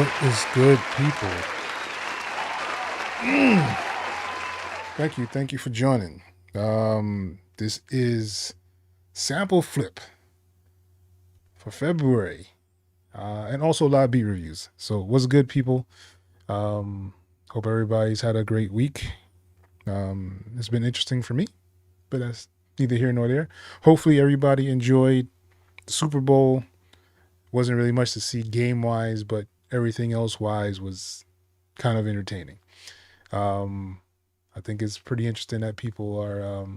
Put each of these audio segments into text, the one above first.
What is good, people? Thank you for joining. This is sample flip for February, and also live beat reviews. So what's good, people? Hope everybody's had a great week. It's been interesting for me, but that's neither here nor there. Hopefully everybody enjoyed the Super Bowl. Wasn't really much to see game-wise, but everything else-wise was kind of entertaining. I think it's pretty interesting that people are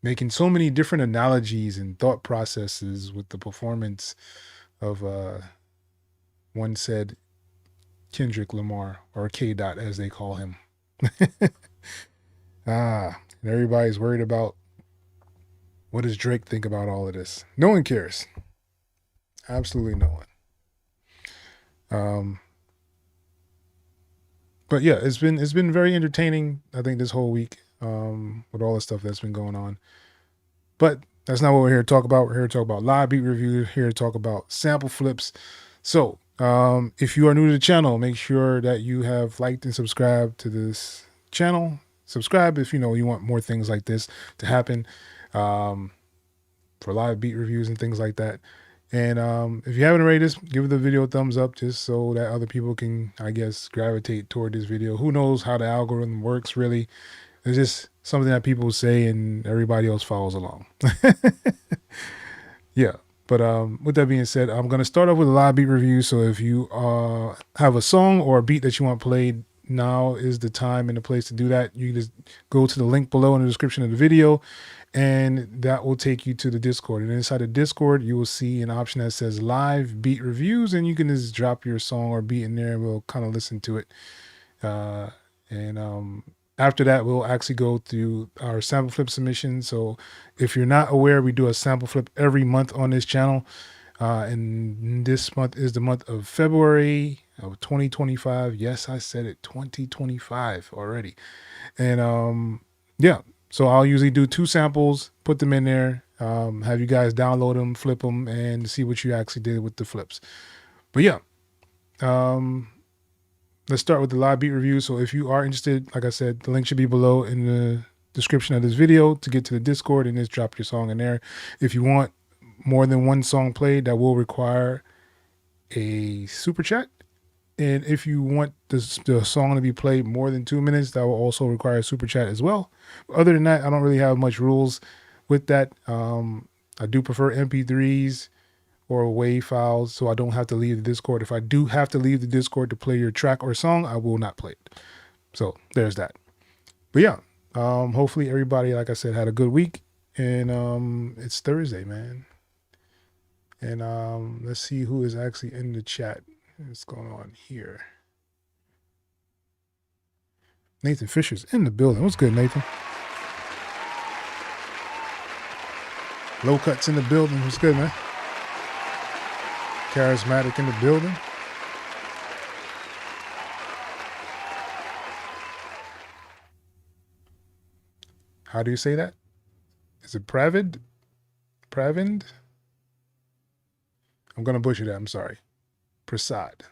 making so many different analogies and thought processes with the performance of one said Kendrick Lamar, or K. Dot as they call him. And everybody's worried about what does Drake think about all of this. No one cares. Absolutely no one. But yeah, it's been very entertaining, I think, this whole week, with all the stuff that's been going on. But that's not what we're here to talk about. We're here to talk about live beat reviews, here to talk about sample flips. So if you are new to the channel, make sure that you have liked and subscribed to this channel. Subscribe if you want more things like this to happen, for live beat reviews and things like that. And if you haven't already, just give the video a thumbs up, just so that other people can, I guess, gravitate toward this video. Who knows how the algorithm works, really? It's just something that people say and everybody else follows along. Yeah. But with that being said, I'm going to start off with a live beat review. So if you have a song or a beat that you want played, now is the time and the place to do that. You just go to the link below in the description of the video, and that will take you to the Discord. And inside the Discord, you will see an option that says live beat reviews, and you can just drop your song or beat in there and we'll kind of listen to it. After that, we'll actually go through our sample flip submission. So if you're not aware, we do a sample flip every month on this channel. And this month is the month of February of 2025. Yes, I said it, 2025 already. And yeah, so I'll usually do 2 samples, put them in there, have you guys download them, flip them, and see what you actually did with the flips. But yeah, let's start with the live beat review. So if you are interested, like I said, the link should be below in the description of this video to get to the Discord, and just drop your song in there. If you want more than one song played, that will require a super chat. And if you want the song to be played more than 2 minutes, that will also require a super chat as well. Other than that, I don't really have much rules with that. I do prefer MP3s or WAV files, so I don't have to leave the Discord. If I do have to leave the Discord to play your track or song, I will not play it. So there's that. But yeah, hopefully everybody, like I said, had a good week. And it's Thursday, man. And let's see who is actually in the chat. What's going on here? Nathan Fisher's in the building. What's good, Nathan? Low Cut's in the building. What's good, man? Charismatic in the building. How do you say that? Is it Pravid? Pravind? I'm going to butcher that. I'm sorry. Prasad.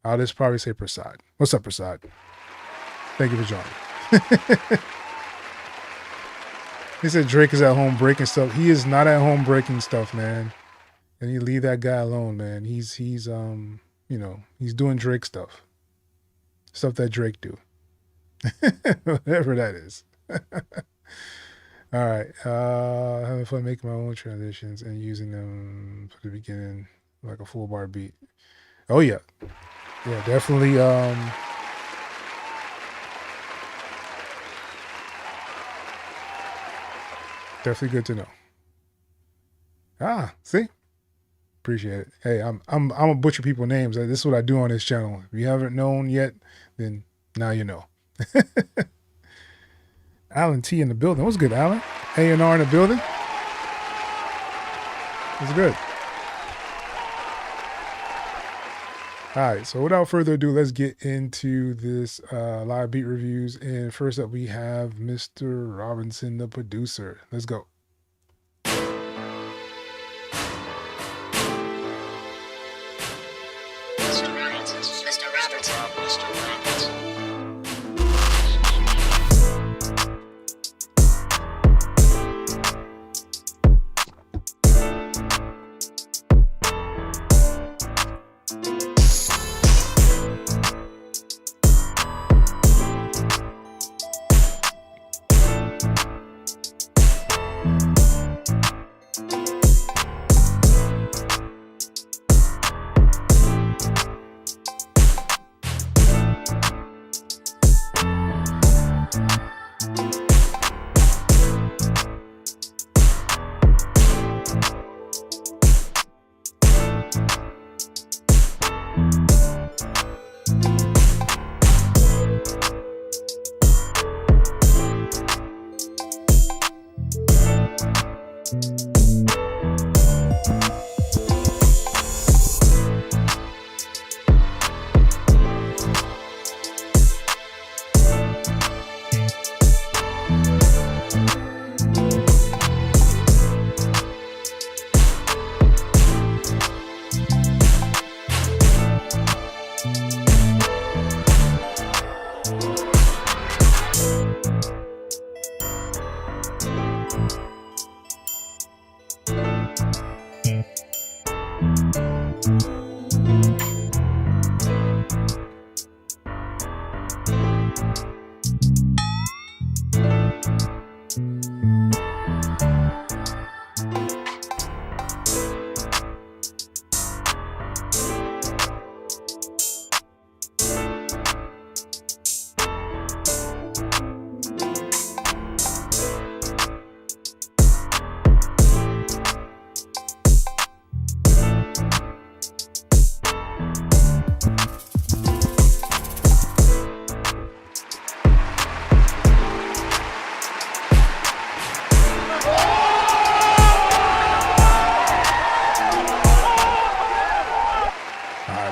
I'll just probably say Prasad. What's up, Prasad? Thank you for joining. He said Drake is at home breaking stuff. He is not at home breaking stuff, man. And you leave that guy alone, man. He's he's doing Drake stuff. Stuff that Drake do. Whatever that is. All right. Having fun making my own transitions and using them for the beginning like a full bar beat. Oh yeah. Yeah, definitely. Definitely good to know. See? Appreciate it. Hey, I'm a butcher people's names. This is what I do on this channel. If you haven't known yet, then now you know. Alan T in the building. What's good, Alan? A&R in the building. What's good? All right, so without further ado, let's get into this live beat reviews. And first up, we have Mr. Robinson, the producer. Let's go. Mr. Robinson.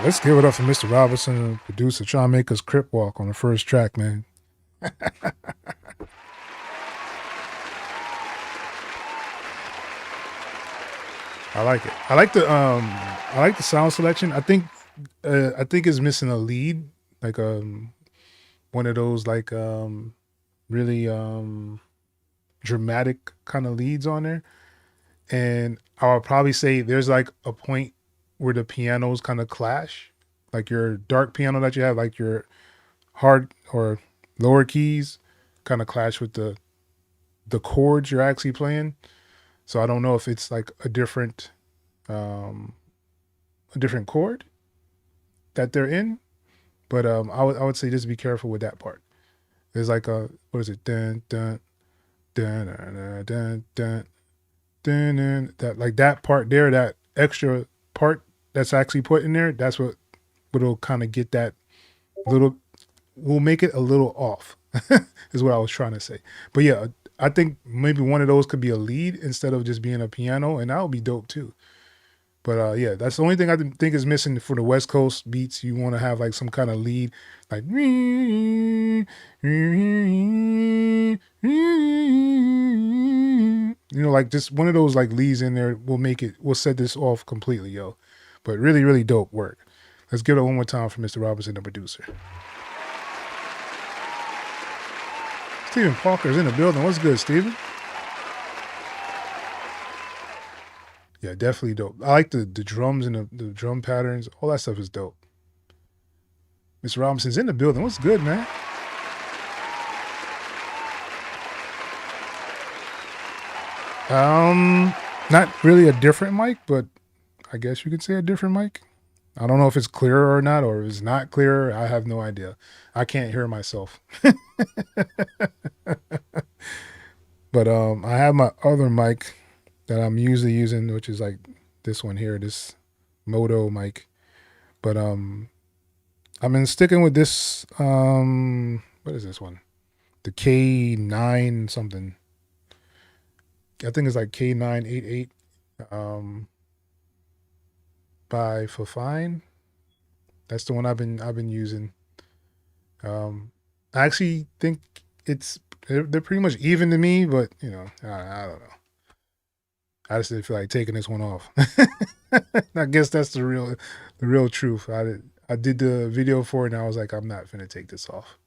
Let's give it up for Mr. Robinson, producer, trying to make us crip walk on the first track, man. I like it. I like the sound selection. I think it's missing a lead, like one of those like really dramatic kind of leads on there. And I would probably say there's like a point where the pianos kind of clash, like your dark piano that you have, like your hard or lower keys kind of clash with the chords you're actually playing. So I don't know if it's like a different chord that they're in, but I would say just be careful with that part. There's like a, what is it, dun dun dun dun dun dun dun, dun, that like that part there, that extra part that's actually put in there, that's what'll kind of get that little, will make it a little off is what I was trying to say. But yeah, I think maybe one of those could be a lead instead of just being a piano, and that would be dope too. But yeah, that's the only thing I think is missing for the West Coast beats. You want to have like some kind of lead, like like just one of those like leads in there will set this off completely, yo. But really, really dope work. Let's give it one more time for Mr. Robinson, the producer. Stephen Parker's in the building. What's good, Stephen? Yeah, definitely dope. I like the drums and the drum patterns. All that stuff is dope. Mr. Robinson's in the building. What's good, man? Not really a different mic, but I guess you could say a different mic. I don't know if it's clearer or not, or if it's not clearer. I have no idea. I can't hear myself. But I have my other mic that I'm usually using, which is like this one here, this Moto mic. But I've been sticking with this, what is this one? The K9 something. I think it's like K988 by Fafine. That's the one I've been using. I actually think they're pretty much even to me, but I don't know. I just didn't feel like taking this one off. I guess that's the real truth. I did the video for it, and I was like, I'm not finna take this off.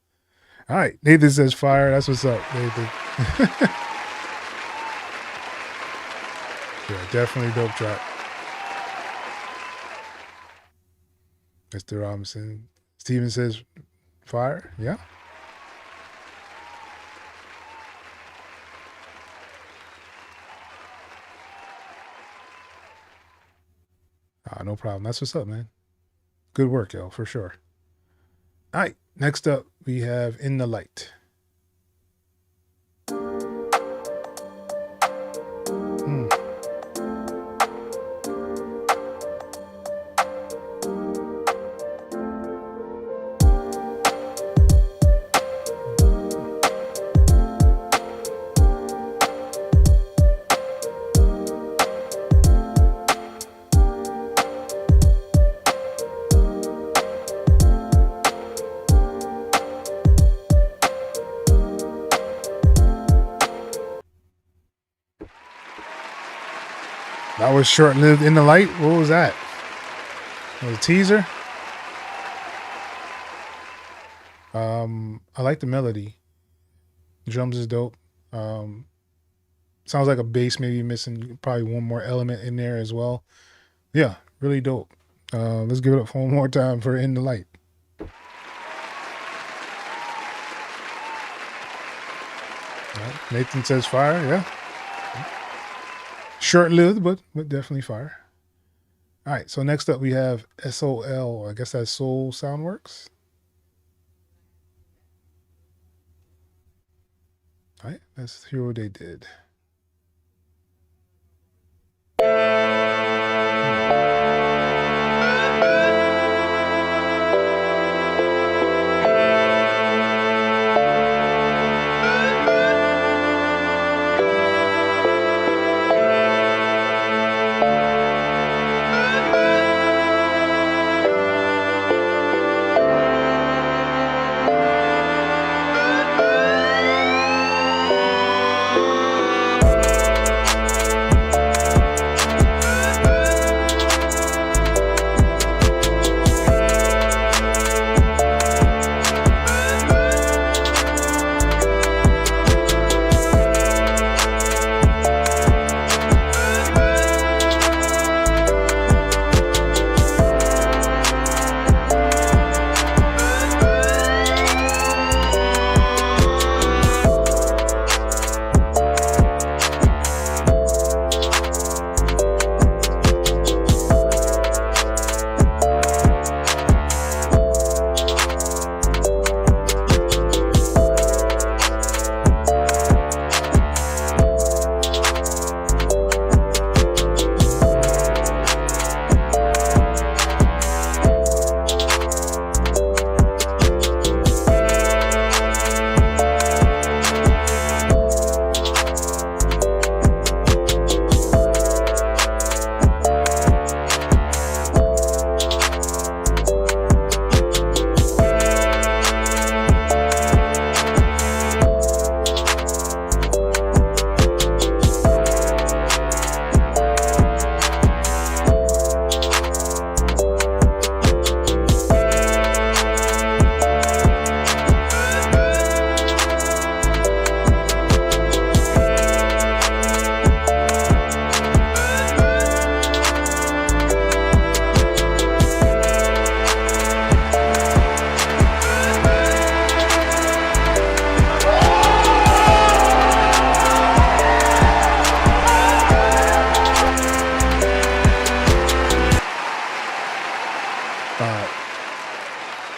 All right, Nathan says fire. That's what's up, Nathan. Yeah, definitely dope track. Mr. Robinson. Steven says fire. Yeah. No problem. That's what's up, man. Good work, yo, for sure. All right, next up, we have In the Light. That was short-lived in the light. What was that? Was a teaser. I like the melody. Drums is dope. Sounds like a bass maybe missing probably one more element in there as well. Yeah, really dope. Let's give it up for one more time for In the Light. Right. Nathan says fire, yeah. Short-lived, but definitely fire. All right, so next up we have S.O.L. I guess that's Soul Soundworks. All right, let's hear what they did.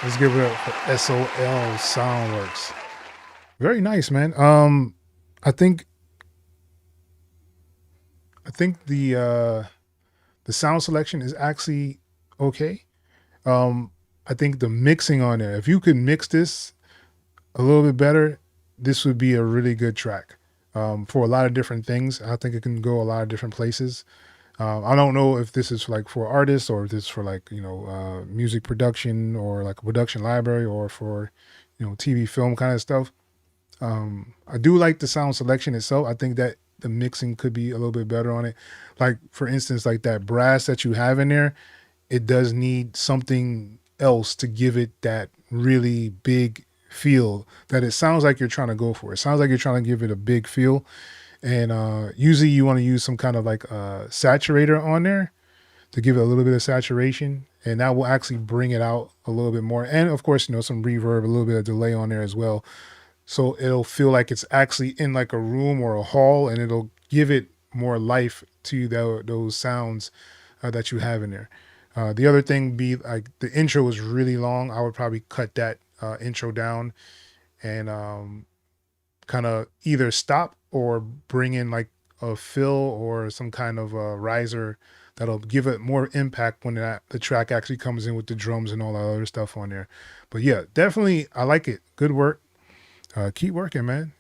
Let's give it up for S.O.L. Soundworks. Very nice, man. I think the sound selection is actually okay. I think the mixing on there, if you could mix this a little bit better, this would be a really good track. For a lot of different things. I think it can go a lot of different places. I don't know if this is like for artists or if this is for like, music production or like a production library or for, TV film kind of stuff. I do like the sound selection itself. I think that the mixing could be a little bit better on it. Like for instance, like that brass that you have in there, it does need something else to give it that really big feel that it sounds like you're trying to go for. It sounds like you're trying to give it a big feel. And usually you want to use some kind of like saturator on there to give it a little bit of saturation, and that will actually bring it out a little bit more. And of course, some reverb, a little bit of delay on there as well. So it'll feel like it's actually in like a room or a hall, and it'll give it more life to those sounds that you have in there. The other thing be like the intro is really long. I would probably cut that intro down and kind of either stop or bring in like a fill or some kind of a riser that'll give it more impact when the track actually comes in with the drums and all that other stuff on there. But yeah, definitely, I like it. Good work. Keep working, man.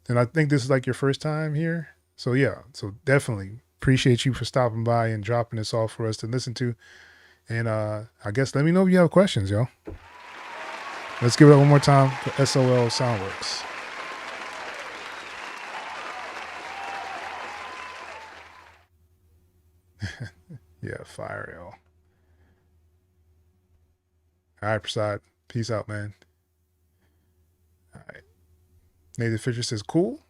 And I think this is like your first time here. So yeah, so definitely appreciate you for stopping by and dropping this off for us to listen to. And I guess let me know if you have questions, yo. Let's give it up one more time for S.O.L. Soundworks. Yeah, fire, yo. All right, Prasad. Peace out, man. All right. Nathan Fisher says, cool.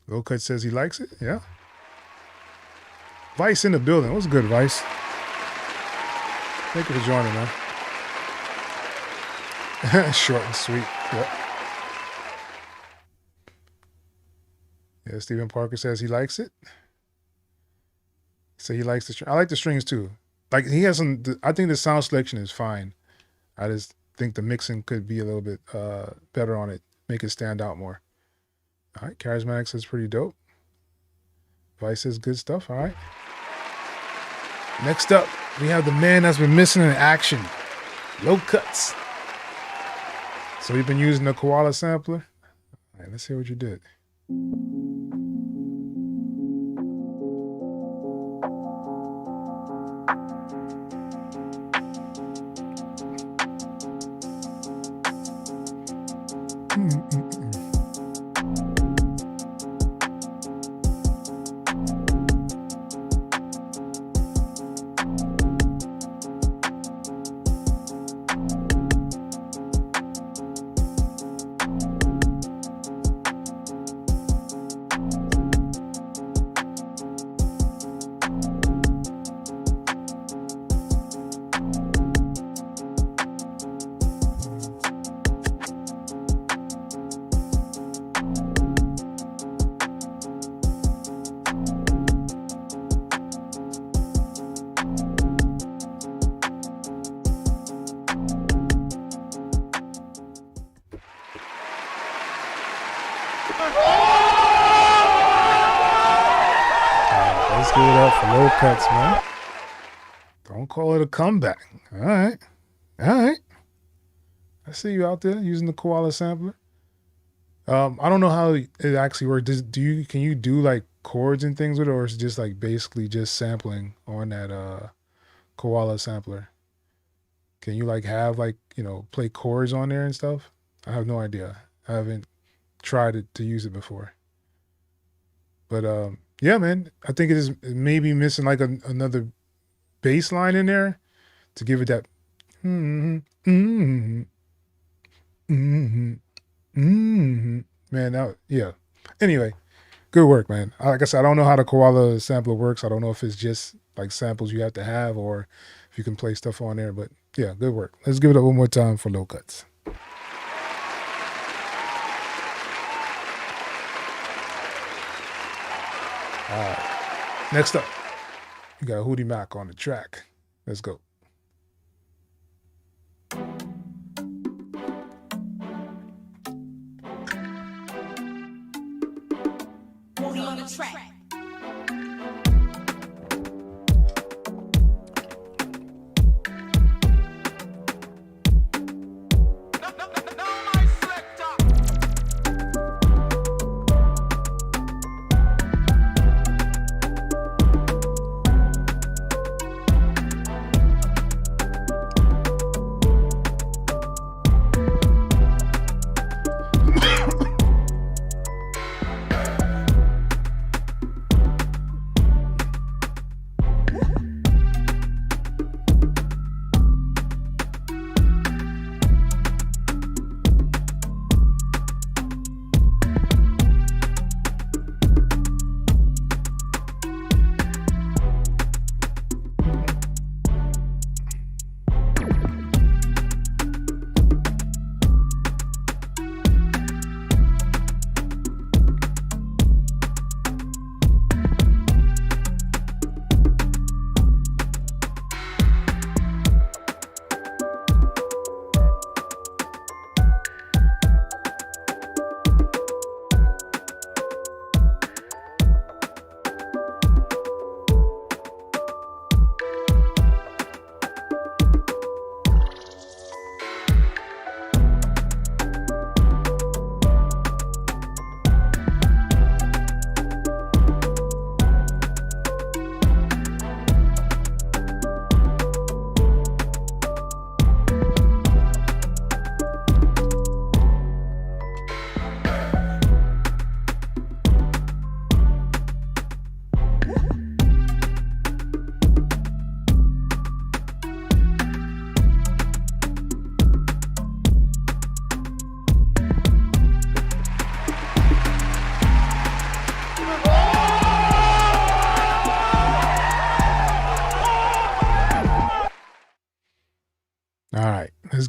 Low Cut says he likes it. Yeah. Vice in the building. What's good, Vice? Thank you for joining, man. Short and sweet. Yep. Yeah, Stephen Parker says he likes it. So he likes the string. I like the strings too. Like he has some. I think the sound selection is fine. I just think the mixing could be a little bit better on it. Make it stand out more. All right, Charismatic says pretty dope. Vice says good stuff. All right. Next up, we have the man that's been missing in action, Low Cuts. So you've been using the koala sampler. All right, let's see what you did. Let's give it up for Low Cuts, man. Don't call it a comeback. All right. All right. I see you out there using the koala sampler. I don't know how it actually works. Can you do like chords and things with it, or is it just like basically just sampling on that koala sampler? Can you like have like, play chords on there and stuff? I have no idea. I haven't tried to use it before. But yeah, man, I think it is maybe missing like another bass line in there to give it that man, yeah. Anyway, good work, man. Like I said, I don't know how the koala sampler works. I don't know if it's just like samples you have to have or if you can play stuff on there. But yeah, good work. Let's give it up one more time for Low Cuts. All right. Next up, we got Hootie Mac on the track. Let's go. Hootie on the track.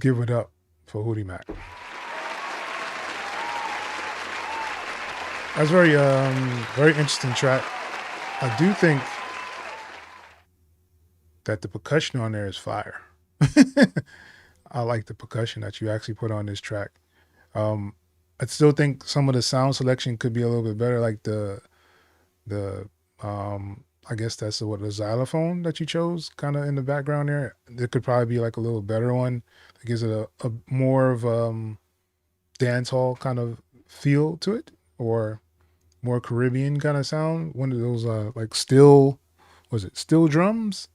give it up for Hootie Mac. That's very interesting track. I do think that the percussion on there is fire. I like the percussion that you actually put on this track. I still think some of the sound selection could be a little bit better, like the I guess that's the xylophone that you chose kind of in the background there. There could probably be like a little better one that gives it a more of dance hall kind of feel to it, or more Caribbean kind of sound. One of those like steel drums?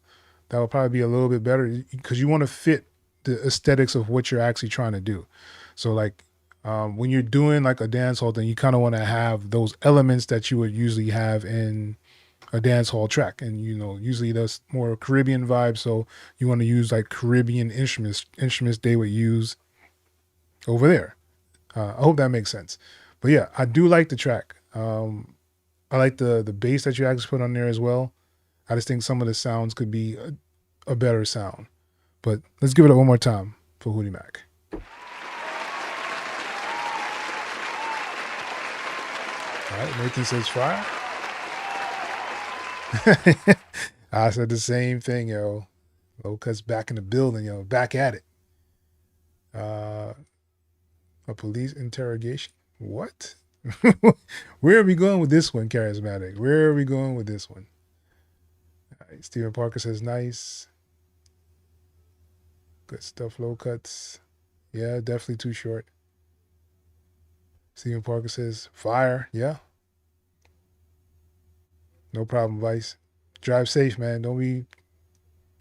That would probably be a little bit better because you want to fit the aesthetics of what you're actually trying to do. So like when you're doing like a dance hall thing, you kind of want to have those elements that you would usually have in a dance hall track. And, you know, usually that's more Caribbean vibe. So you want to use like Caribbean instruments they would use over there. I hope that makes sense. But yeah, I do like the track. I like the bass that you actually put on there as well. I just think some of the sounds could be a better sound. But let's give it one more time for Hootie Mac. All right, Nathan says fire. I said the same thing, yo. Low Cut's back in the building, yo. Back at it. A police interrogation? What? Where are we going with this one, Charismatic? Where are we going with this one? All right, Stephen Parker says nice. Good stuff, Low Cuts. Yeah, definitely too short. Stephen Parker says fire. Yeah. No problem, Vice. Drive safe, man. Don't be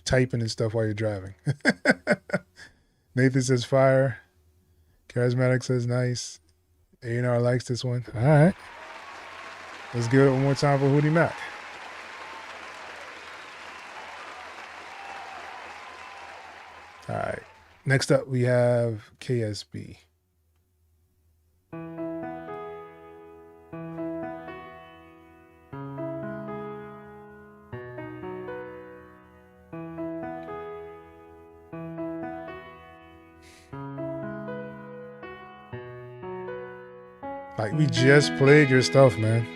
typing and stuff while you're driving. Nathan says fire. Charismatic says nice. A&R likes this one. All right. Let's give it one more time for Hootie Mac. All right. Next up, we have KSB. Like, we just played your stuff, man.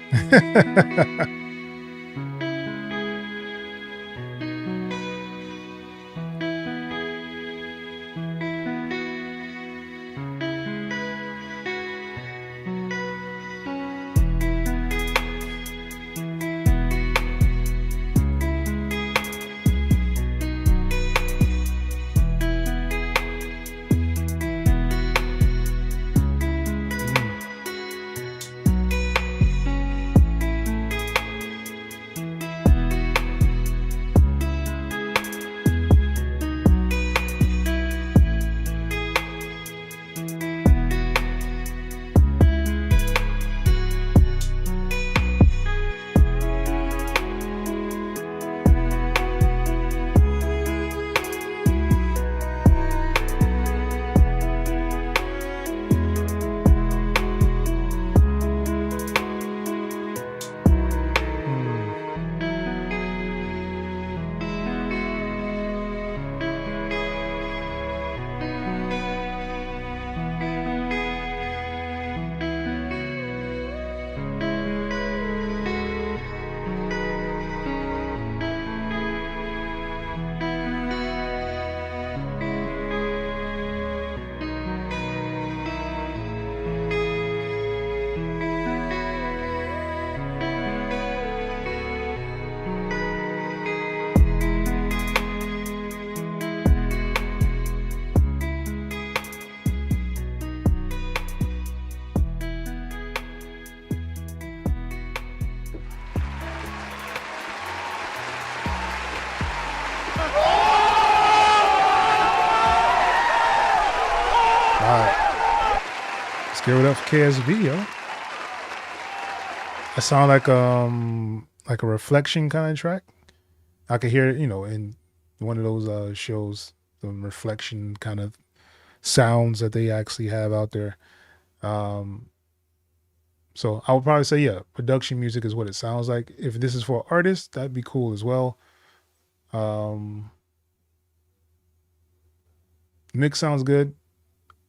Give it up for KSB, yo. That sound like a reflection kind of track. I could hear it, you know, in one of those shows, the reflection kind of sounds that they actually have out there. So I would probably say, yeah, production music is what it sounds like. If this is for artists, that'd be cool as well. Mix sounds good.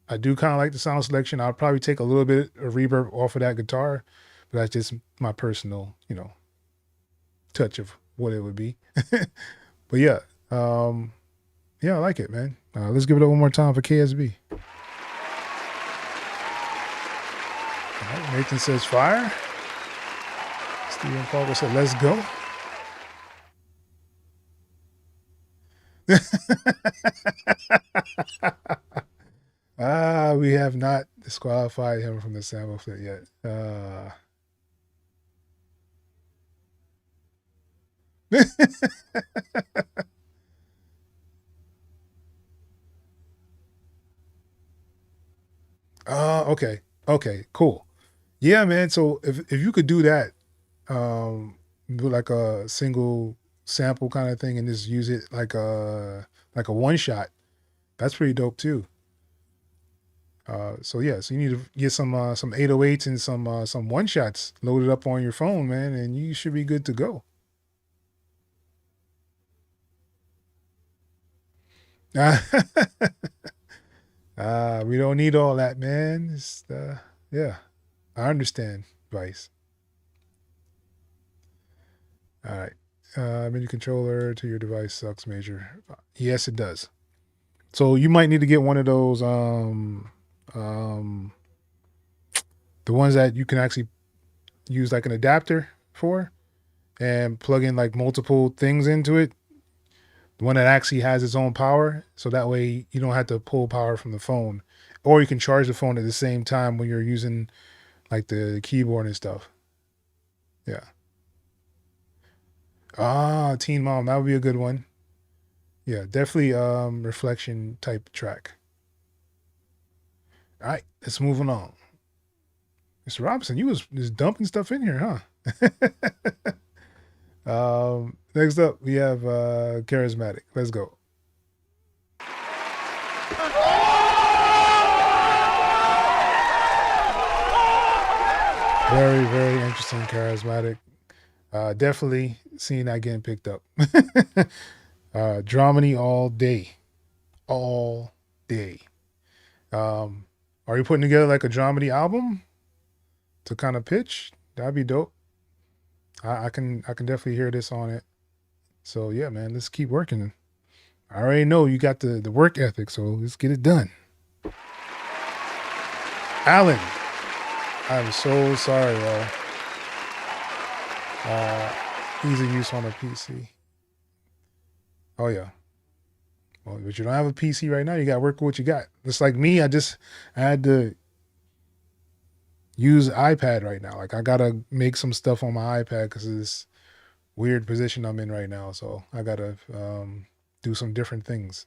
I do kind of like the sound selection. I'll probably take a little bit of reverb off of that guitar, but that's just my personal, touch of what it would be. But yeah, yeah, I like it, man. Let's give it up one more time for KSB. All right, Nathan says fire. Stephen Parker said, let's go. We have not disqualified him from the sample flip yet. Okay. Okay, cool. Yeah, man. So if you could do that, do like a single sample kind of thing and just use it like a one shot, that's pretty dope too. So yeah, so you need to get some 808s and some one shots loaded up on your phone, man, and you should be good to go. We don't need all that, man. It's, yeah, I understand, Vice. All right. Menu controller to your device sucks major. Yes, it does. So you might need to get one of those the ones that you can actually use like an adapter for and plug in like multiple things into it. The one that actually has its own power, so that way you don't have to pull power from the phone, or you can charge the phone at the same time when you're using like the keyboard and stuff. Yeah. Teen Mom, that would be a good one. Yeah, definitely reflection type track. All right, let's move on. Mr. Robinson, you was just dumping stuff in here, huh? Next up, we have Charismatic. Let's go. Very, very interesting, Charismatic. Definitely seeing that getting picked up. Dramedy all day. All day. Are you putting together like a dramedy album to kind of pitch? That'd be dope. I can definitely hear this on it. So yeah, man, let's keep working. I already know you got the work ethic, so let's get it done. Alan, I'm so sorry, bro. Easy use on a PC. Oh yeah. Well, but you don't have a PC right now. You got to work with what you got. Just like me, I had to use iPad right now. Like I gotta make some stuff on my iPad because of this weird position I'm in right now. So I gotta do some different things.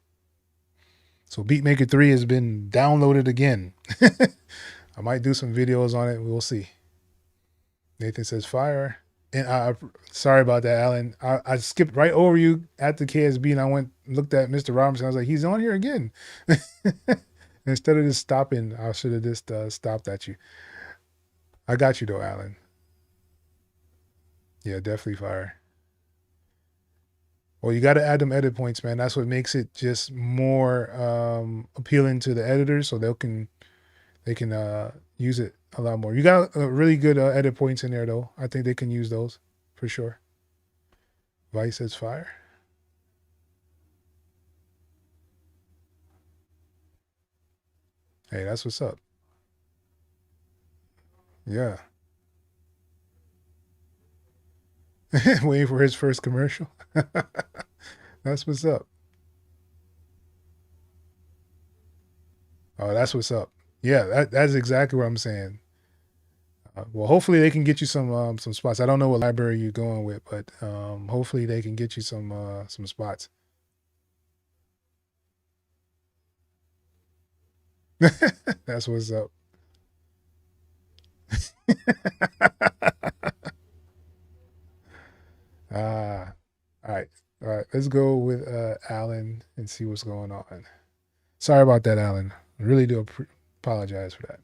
So Beatmaker 3 has been downloaded again. I might do some videos on it. We'll see. Nathan says fire. And sorry about that, Alan. I skipped right over you at the KSB and I looked at Mr. Robinson. I was like, he's on here again. Instead of just stopping, I should have just stopped at you. I got you though, Alan. Yeah, definitely fire. Well, you got to add them edit points, man. That's what makes it just more appealing to the editors, so they can use it a lot more. You got really good edit points in there, though. I think they can use those for sure. Vice says fire. Hey, that's what's up. Yeah. Waiting for his first commercial. That's what's up. Oh, that's what's up. Yeah, that's exactly what I'm saying. Well, hopefully they can get you some spots. I don't know what library you're going with, but hopefully they can get you some spots. That's what's up. All right. All right. Let's go with Alan and see what's going on. Sorry about that, Alan. I really do apologize for that.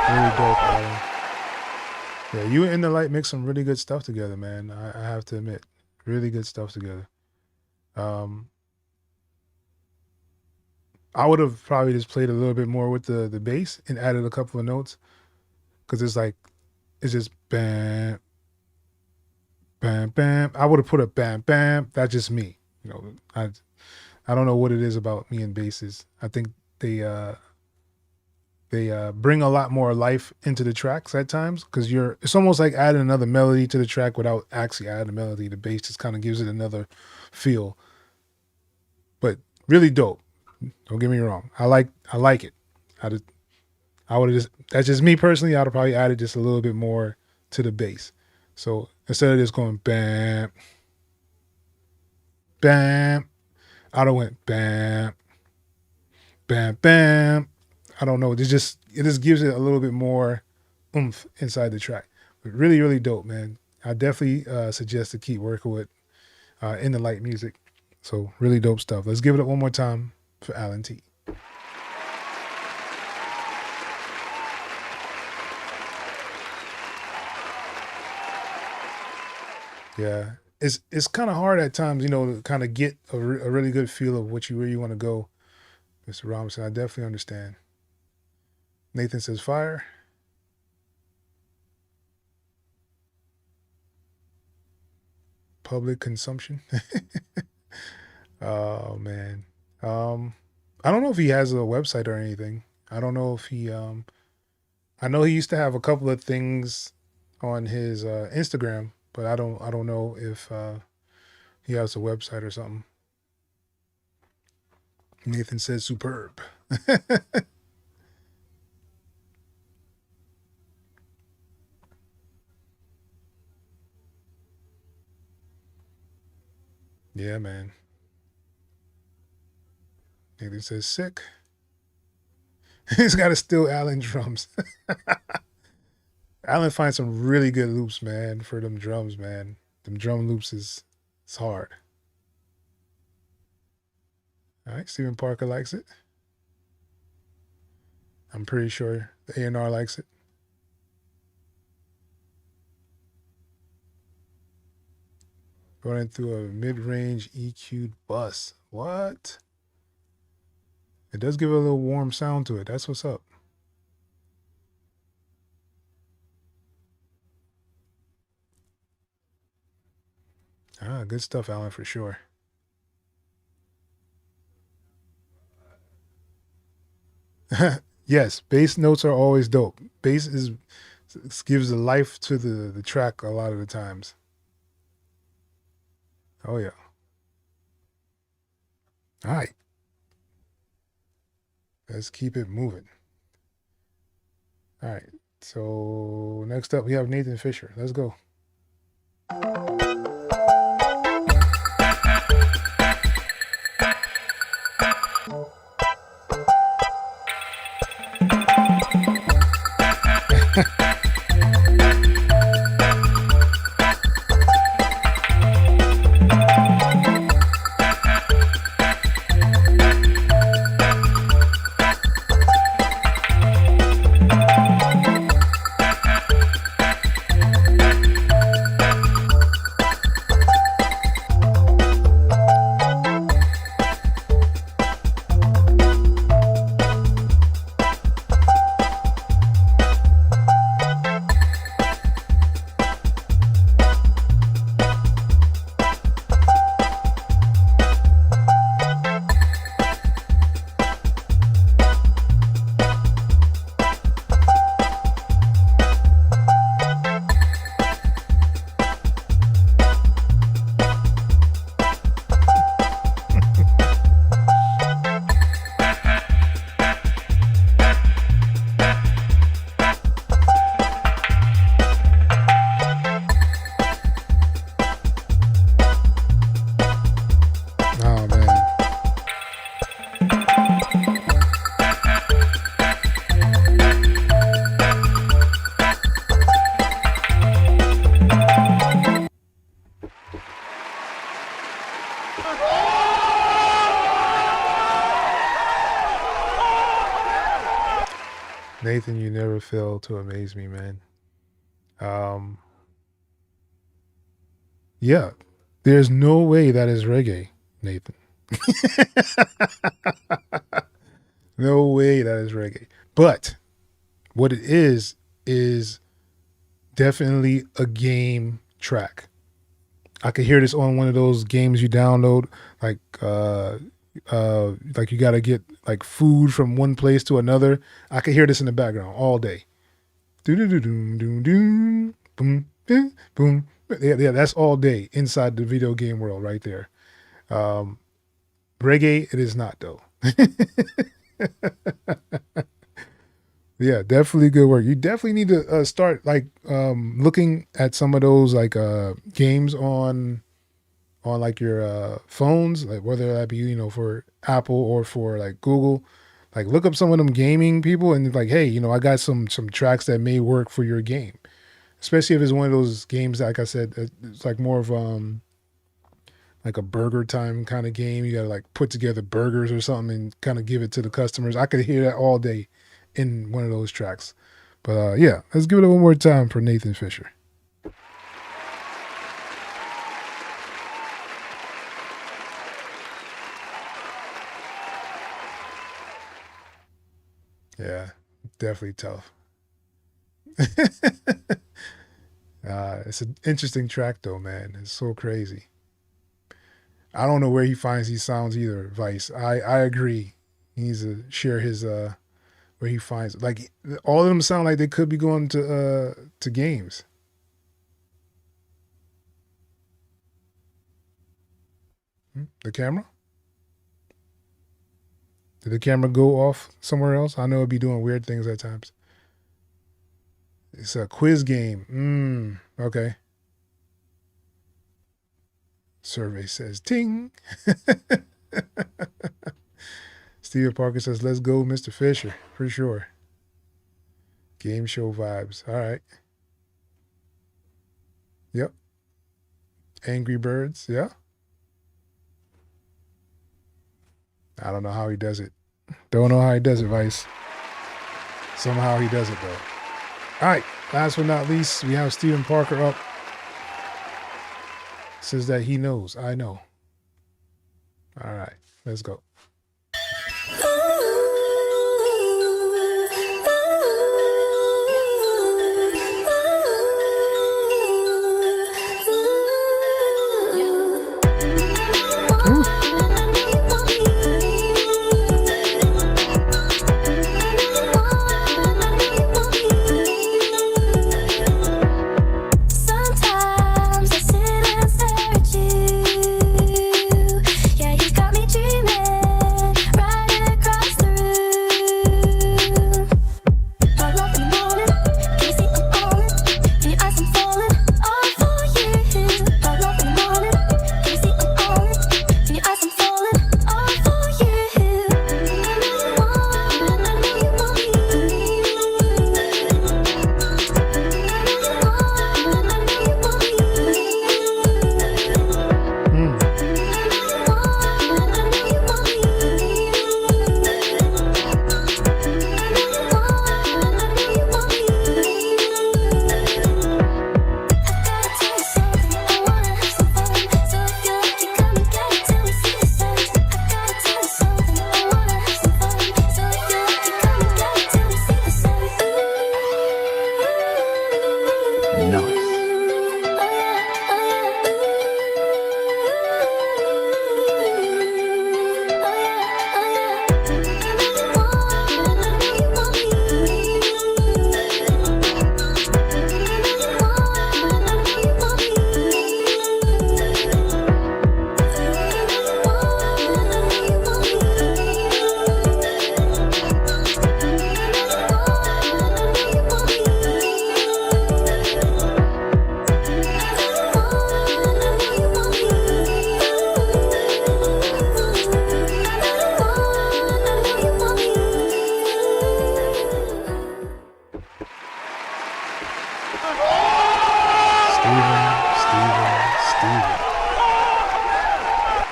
Really dope, Alan. Yeah, you and the light mix some really good stuff together, man. I have to admit, really good stuff together. I would have probably just played a little bit more with the bass and added a couple of notes, because it's just bam, bam, bam. I would have put a bam, bam. That's just me. You know, I don't know what it is about me and basses. I think they bring a lot more life into the tracks at times, because it's almost like adding another melody to the track without actually adding a melody. The bass just kind of gives it another feel. But really dope. Don't get me wrong. I like it. I would have just, that's just me personally. I'd have probably added just a little bit more to the bass. So instead of just going bam, bam, I'd have went bam, bam, bam. I don't know. It just gives it a little bit more oomph inside the track. But really, really dope, man. I definitely suggest to keep working with In the Light music. So really dope stuff. Let's give it up one more time for Alan T. Yeah, it's kind of hard at times, you know, to kind of get a really good feel of where you want to go, Mr. Robinson. I definitely understand. Nathan says fire. Public consumption. Oh man. I don't know if he has a website or anything. I don't know if he I know he used to have a couple of things on his Instagram, but I don't know if he has a website or something. Nathan says superb. Yeah, man. Nathan says sick. He's got to steal Alan drums. Alan finds some really good loops, man, for them drums, man. Them drum loops it's hard. All right, Stephen Parker likes it. I'm pretty sure the A&R likes it. Running through a mid-range EQ'd bus. What? It does give it a little warm sound to it. That's what's up. Ah, good stuff, Alan, for sure. Yes, bass notes are always dope. Bass gives a life to the track a lot of the times. Oh yeah. All right. Let's keep it moving. All right. So next up we have Nathan Fisher. Let's go. Nathan, you never fail to amaze me, man. Yeah, there's no way that is reggae, Nathan. No way that is reggae. But what it is definitely a game track. I could hear this on one of those games you download, like you gotta get like food from one place to another. I could hear this in the background all day. Boom, boom, boom. Yeah, that's all day inside the video game world right there. Reggae, it is not though. Yeah, definitely good work. You definitely need to start like looking at some of those like games on like your phones, like whether that be for Apple or for like Google. Like look up some of them gaming people and like, hey, I got some tracks that may work for your game, especially if it's one of those games like I said, it's like more of like a burger time kind of game. You gotta like put together burgers or something and kind of give it to the customers. I could hear that all day in one of those tracks. But yeah, let's give it one more time for Nathan Fisher. Yeah, definitely tough. It's an interesting track though, man. It's so crazy. I don't know where he finds these sounds either, Vice. I agree. He needs to share his where he finds it. Like all of them sound like they could be going to games. The camera? Did the camera go off somewhere else? I know it'd be doing weird things at times. It's a quiz game. Okay. Survey says ting. Steven Parker says, let's go, Mr. Fisher, for sure. Game show vibes. All right. Yep. Angry Birds. Yeah. I don't know how he does it. Don't know how he does it, Vice. Somehow he does it, though. All right. Last but not least, we have Steven Parker up. Says that he knows. I know. All right. Let's go. Yeah, you got me dreaming.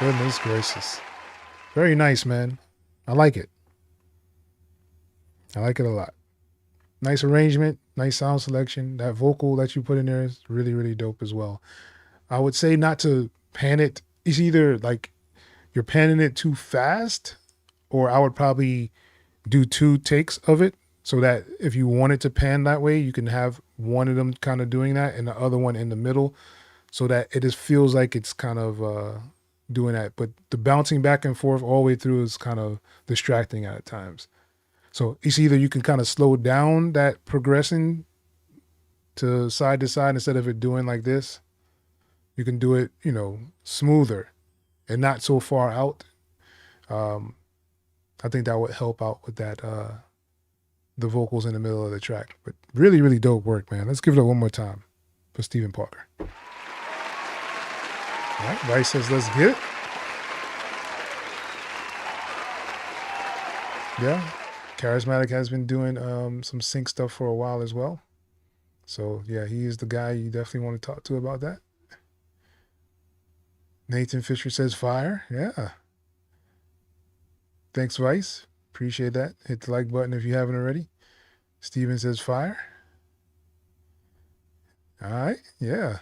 Goodness gracious. Very nice, man. I like it. I like it a lot. Nice arrangement, nice sound selection. That vocal that you put in there is really, really dope as well. I would say not to pan it. It's either like you're panning it too fast, or I would probably do 2 takes of it so that if you want it to pan that way, you can have one of them kind of doing that and the other one in the middle so that it just feels like it's kind of doing that. But the bouncing back and forth all the way through is kind of distracting at times. So it's either you can kind of slow down that progression to side instead of it doing like this. You can do it, smoother and not so far out. I think that would help out with that, the vocals in the middle of the track. But really, really dope work, man. Let's give it up one more time for Stephen Parker. All right, Vice says, let's get it. Yeah, Charismatic has been doing some sync stuff for a while as well. So, yeah, he is the guy you definitely want to talk to about that. Nathan Fisher says, fire. Yeah. Thanks, Vice. Appreciate that. Hit the like button if you haven't already. Steven says, fire. All right. Yeah.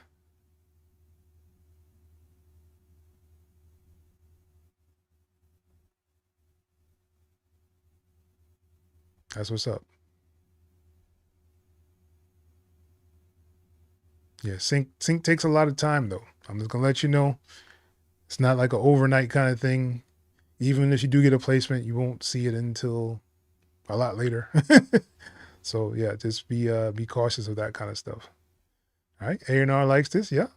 That's what's up. Yeah, sync takes a lot of time though. I'm just gonna let you know. It's not like an overnight kind of thing. Even if you do get a placement, you won't see it until a lot later. So yeah, just be cautious of that kind of stuff. All right, A&R likes this, yeah.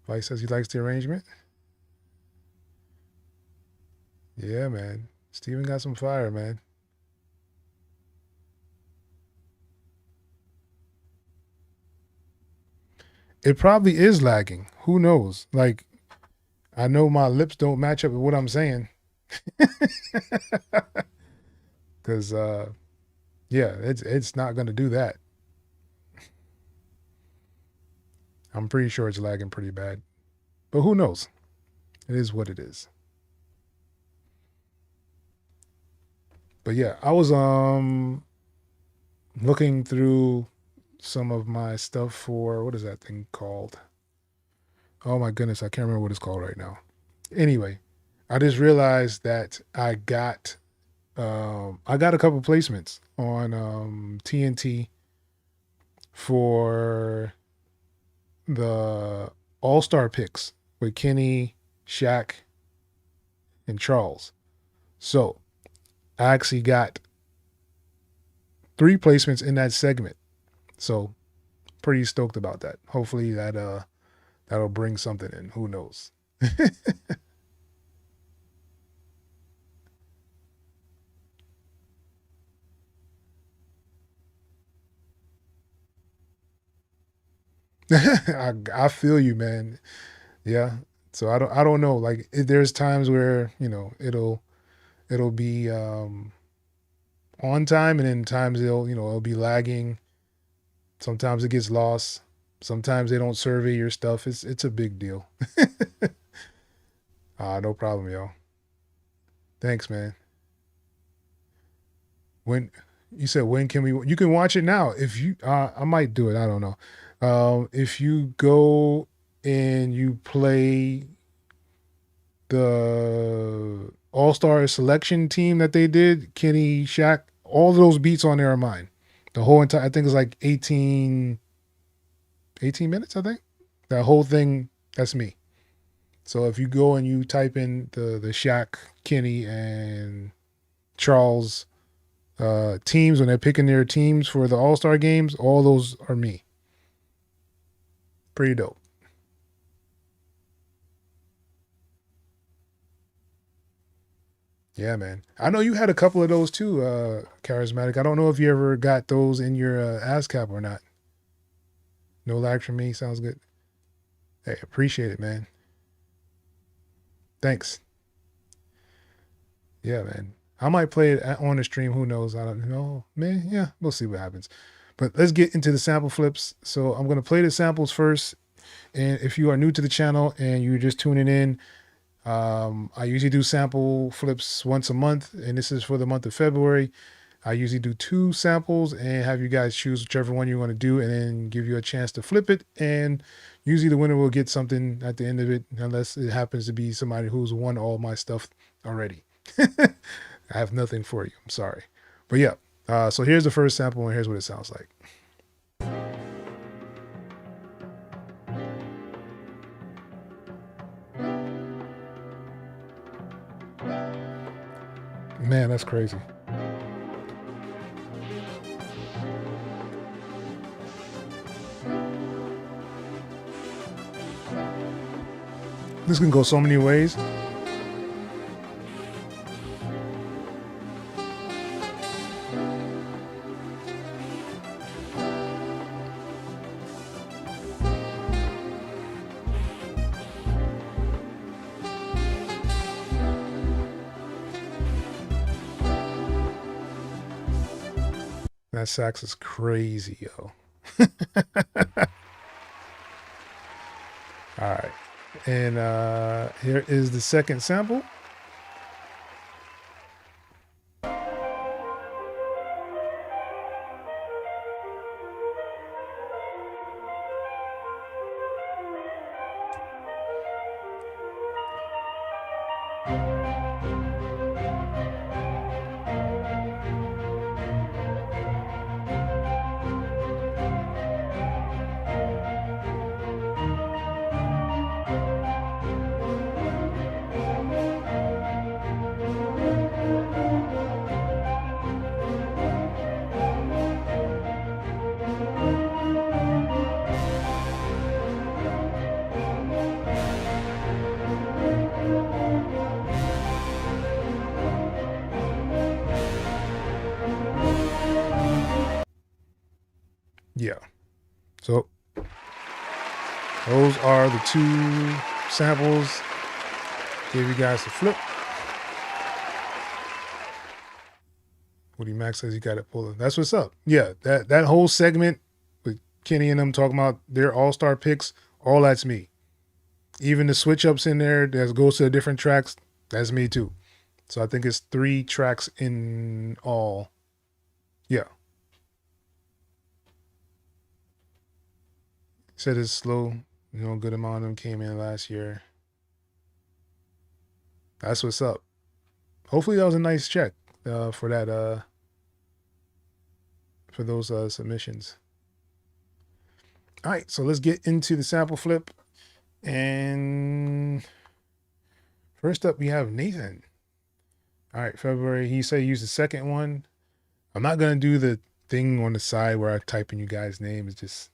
Vice says he likes the arrangement. Yeah, man. Steven got some fire, man. It probably is lagging. Who knows? Like, I know my lips don't match up with what I'm saying. Because, yeah, it's not going to do that. I'm pretty sure it's lagging pretty bad. But who knows? It is what it is. But yeah, I was looking through some of my stuff for, what is that thing called? Oh my goodness, I can't remember what it's called right now. Anyway, I just realized that I got a couple placements on TNT for the All-Star picks with Kenny, Shaq, and Charles. So I actually got 3 placements in that segment. So pretty stoked about that. Hopefully that'll bring something in. Who knows? I feel you, man. Yeah. So I don't know. Like there's times where it'll be on time, and then times it'll be lagging. Sometimes it gets lost. Sometimes they don't survey your stuff. It's a big deal. No problem, y'all. Thanks, man. When you said when can we? You can watch it now. If you, I might do it. I don't know. If you go and you play the All-Star selection team that they did, Kenny, Shaq, all those beats on there are mine. The whole entire, I think it's like 18 minutes, I think. That whole thing, that's me. So if you go and you type in the Shaq, Kenny, and Charles teams, when they're picking their teams for the All-Star games, all those are me. Pretty dope. Yeah, man. I know you had a couple of those too, Charismatic. I don't know if you ever got those in your ASCAP or not. No lag from me. Sounds good. Hey, appreciate it, man. Thanks. Yeah, man. I might play it on the stream. Who knows? I don't know. Man, yeah, we'll see what happens. But let's get into the sample flips. So I'm going to play the samples first. And if you are new to the channel and you're just tuning in, I usually do sample flips once a month, and this is for the month of February. I usually do 2 samples and have you guys choose whichever one you want to do, and then give you a chance to flip it. And usually the winner will get something at the end of it, unless it happens to be somebody who's won all my stuff already. I have nothing for you. I'm sorry. But yeah, so here's the first sample, and here's what it sounds like. Man, that's crazy. This can go so many ways. That sax is crazy, yo. All right. And here is the second sample. Yeah. So those are the 2 samples. Gave you guys the flip. Woody Max says you got it pulling. That's what's up. Yeah, that whole segment with Kenny and them talking about their all-star picks, all that's me. Even the switch ups in there that goes to the different tracks, that's me too. So I think it's 3 tracks in all. Yeah. Said it's slow. You know, a good amount of them came in last year. That's what's up. Hopefully that was a nice check for that for those submissions. All right, so let's get into the sample flip. And first up we have Nathan. All right, February. He said he used the second one. I'm not gonna do the thing on the side where I type in you guys' names. It just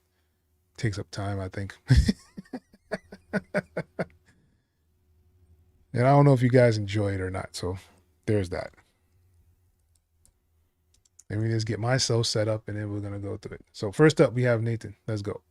takes up time, I think. And I don't know if you guys enjoy it or not, so there's that. Let me just get myself set up and then we're gonna go through it. So first up we have Nathan. Let's go.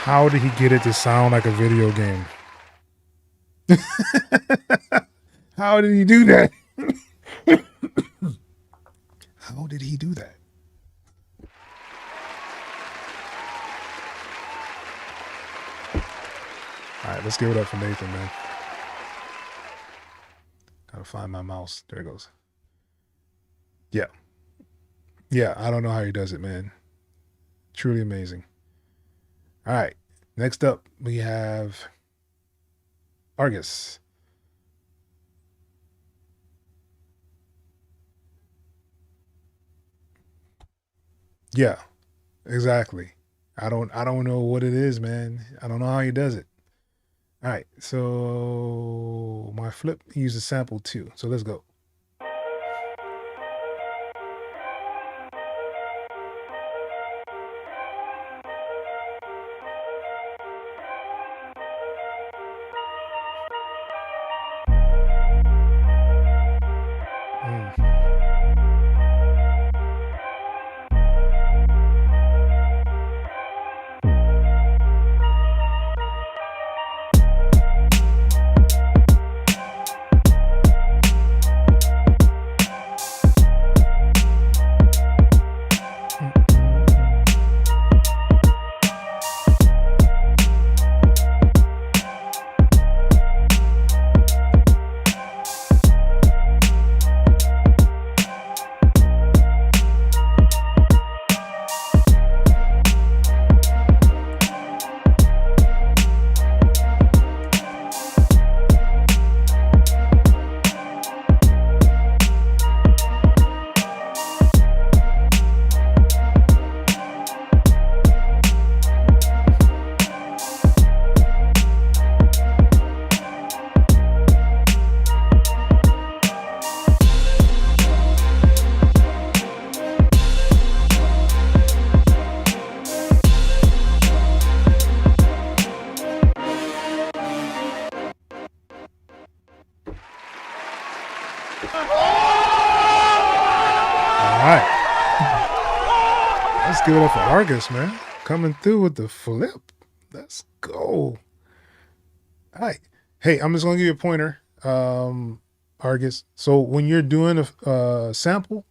How did he get it to sound like a video game? How did he do that? How did he do that? All right, right, let's give it up for Nathan, man. Gotta find my mouse. There it goes. Yeah. Yeah, I don't know how he does it, man. Truly amazing. All right. Next up, we have Argus. Yeah, exactly. I don't know what it is, man. I don't know how he does it. All right, so my flip, he uses sample 2. So let's go. Mm. All right. Let's give it up for Argus, man. Coming through with the flip. Let's go. All right. Hey, I'm just going to give you a pointer, Argus. So when you're doing a sample,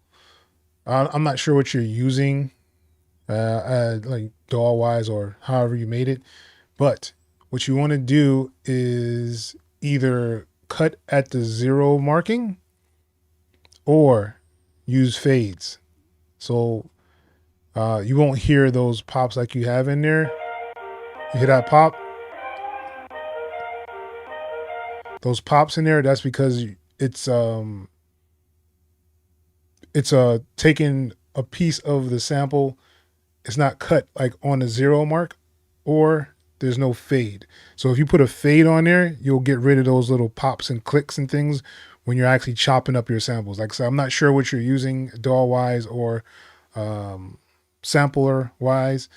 I'm not sure what you're using, like DAW-wise or however you made it. But what you want to do is either cut at the 0 marking or use fades. So you won't hear those pops like you have in there. You hear that pop? Those pops in there, that's because it's taking a piece of the sample. It's not cut like on the 0 mark, or there's no fade. So if you put a fade on there, you'll get rid of those little pops and clicks and things when you're actually chopping up your samples. Like I said, I'm not sure what you're using DAW-wise or sampler-wise,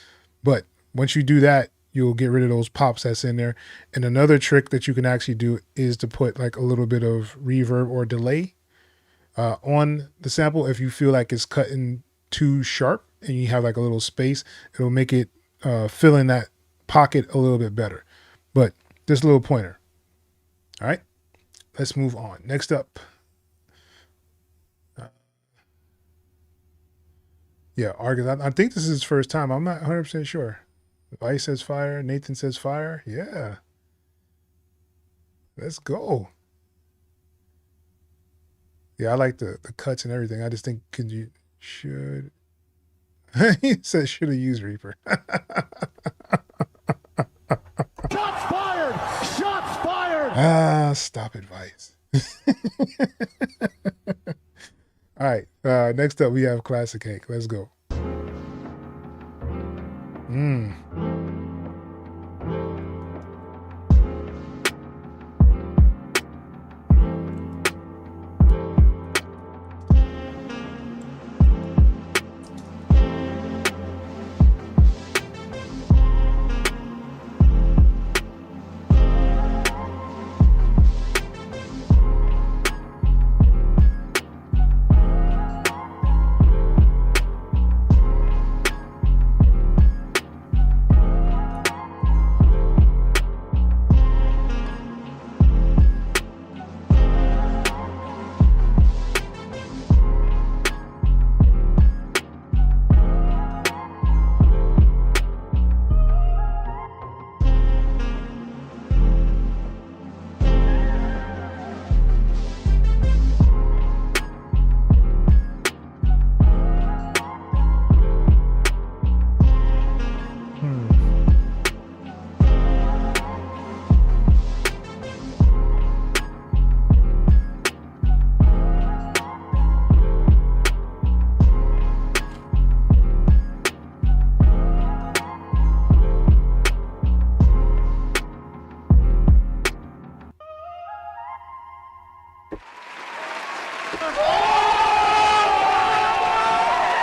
but once you do that, you'll get rid of those pops that's in there. And another trick that you can actually do is to put like a little bit of reverb or delay on the sample. If you feel like it's cutting too sharp and you have like a little space, it'll make it fill in that pocket a little bit better. But just a little pointer. All right, let's move on. Next up. Yeah, Argus. I think this is his first time. I'm not 100% sure. Vice says fire. Nathan says fire. Yeah. Let's go. Yeah, I like the cuts and everything. I just think should. He says should have used Reaper. Shots fired! Shots fired! Ah, stop it, Vice. All right. Next up, we have Classic Hank. Let's go.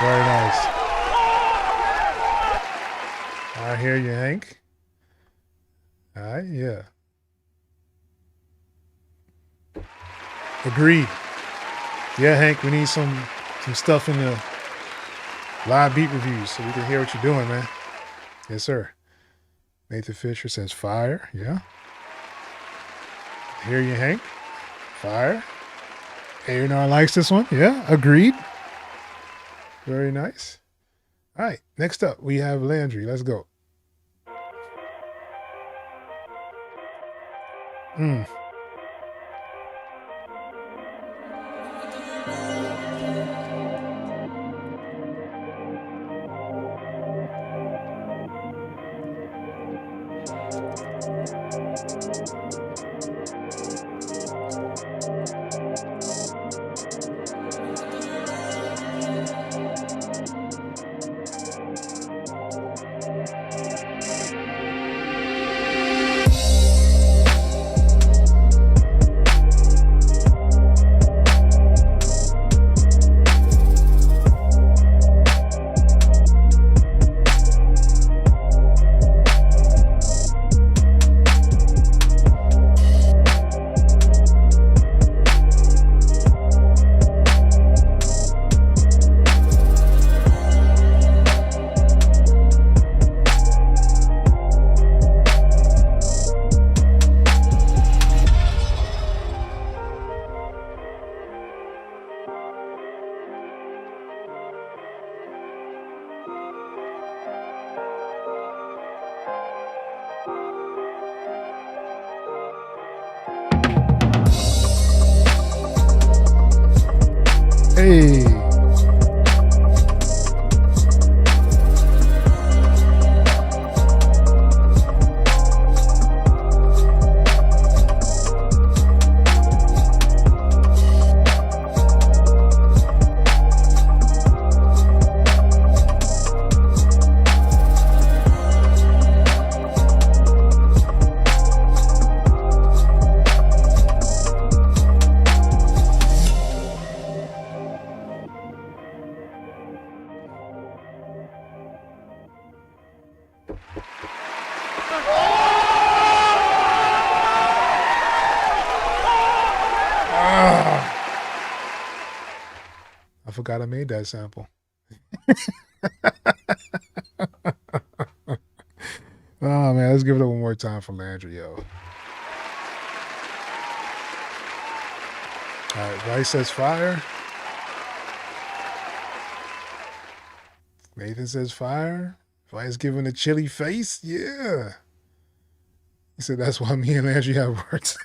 Very nice. I hear you, Hank. All right, yeah. Agreed. Yeah, Hank, we need some stuff in the live beat reviews so we can hear what you're doing, man. Yes, sir. Nathan Fisher says fire. Yeah. I hear you, Hank. Fire. A&R likes this one. Yeah, agreed. Very nice. All right, next up we have Landry. Let's go. Hey. I forgot I made that sample. Oh man, let's give it up one more time for Landry, yo. All right, Rice says fire. Nathan says fire. Vice giving a chilly face. Yeah. He said that's why me and Landry have words.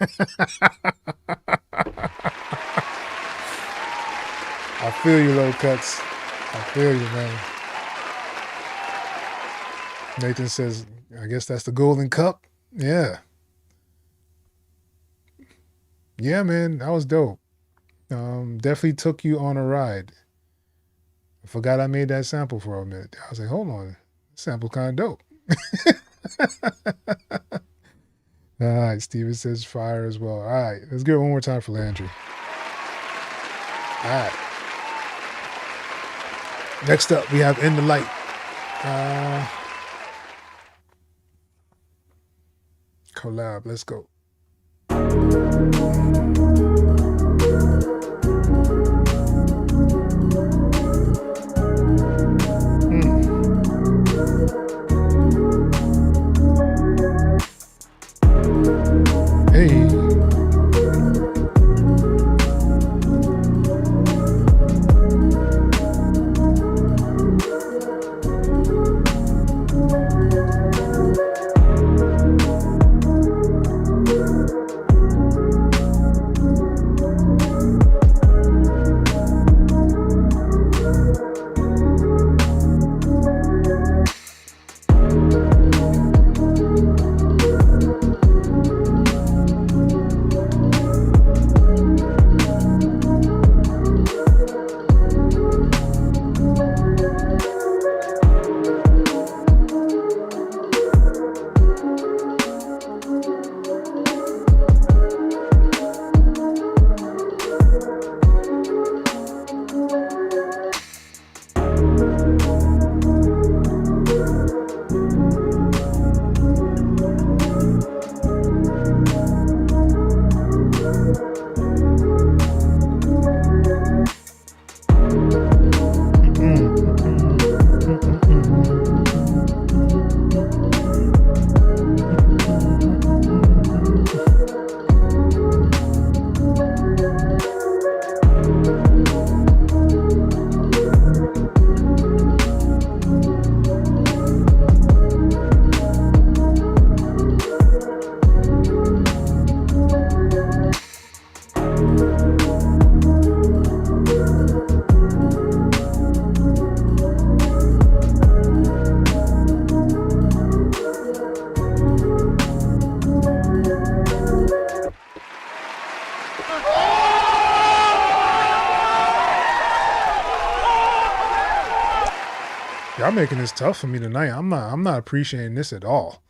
I feel you, Low Cuts. I feel you, man. Nathan says, I guess that's the Golden Cup. Yeah. Yeah, man, that was dope. Definitely took you on a ride. I forgot I made that sample for a minute. I was like, hold on. This sample kind of dope. All right, Steven says fire as well. All right, let's get it one more time for Landry. All right. Next up, we have In the Light. Collab, let's go. Hey. Y'all making this tough for me tonight. I'm not appreciating this at all.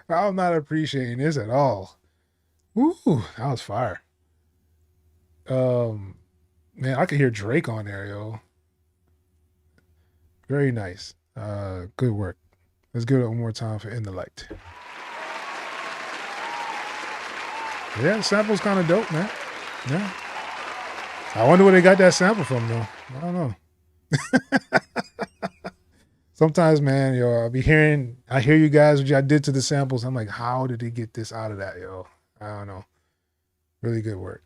I'm not appreciating this at all. Ooh, that was fire. Man, I could hear Drake on there, yo. Very nice. Good work. Let's give it one more time for In the Light. Yeah, the sample's kind of dope, man. Yeah. I wonder where they got that sample from, though. I don't know. Sometimes, man, yo, I hear you guys, what y'all did to the samples. I'm like, how did they get this out of that, yo? I don't know. Really good work.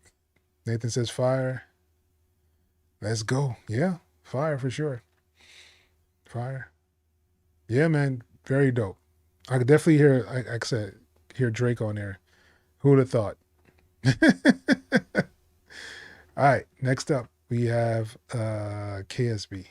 Nathan says fire. Let's go. Yeah, fire for sure. Fire. Yeah, man, very dope. I could definitely hear, like I said, hear Drake on there. Who would have thought? All right, next up, we have KSB.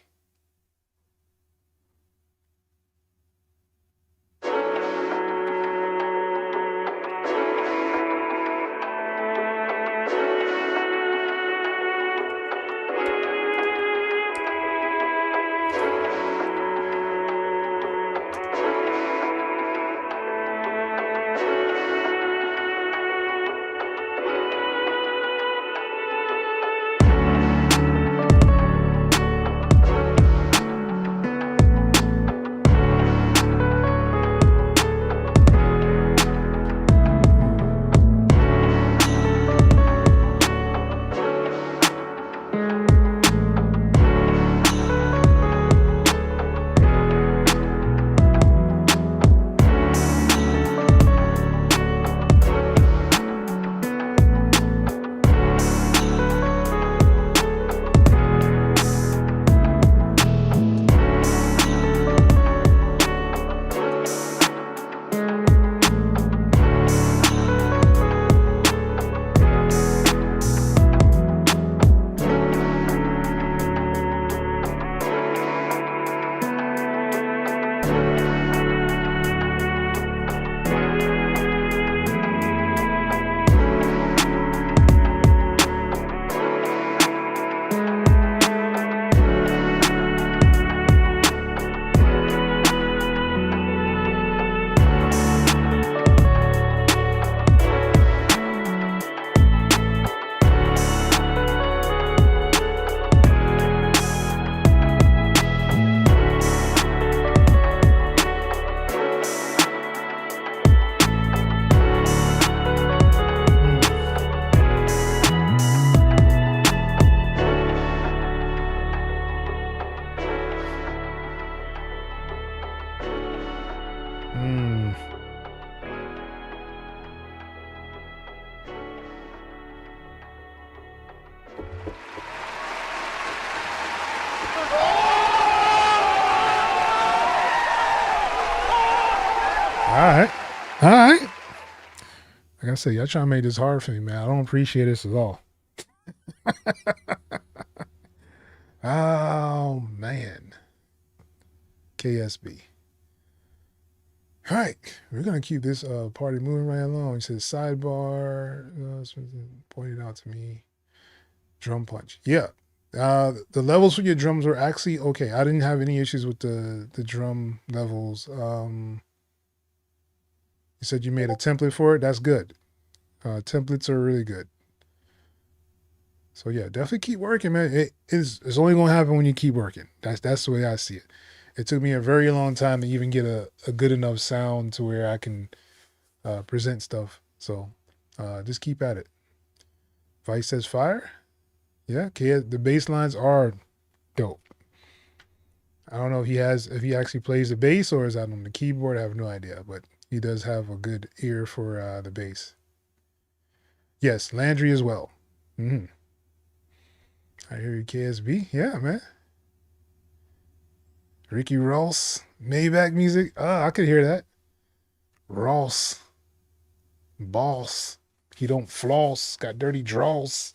All right. Like I said, y'all trying to make this hard for me, man. I don't appreciate this at all. Oh, man. KSB. All right. We're going to keep this party moving right along. He says sidebar. Pointed out to me. Drum punch. Yeah. The levels for your drums were actually okay. I didn't have any issues with the drum levels. You said you made a template for it. That's good. Templates are really good. So yeah, definitely keep working, man. It's only gonna happen when you keep working. That's the way I see it. It took me a very long time to even get a good enough sound to where I can present stuff. So just keep at it. Vice says fire. Yeah, the bass lines are dope. I don't know if he actually plays the bass or is that on the keyboard. I have no idea, but he does have a good ear for the bass. Yes, Landry as well. Mm-hmm. I hear you, KSB. Yeah, man. Ricky Ross, Maybach music. I could hear that. Ross, boss. He don't floss. Got dirty draws.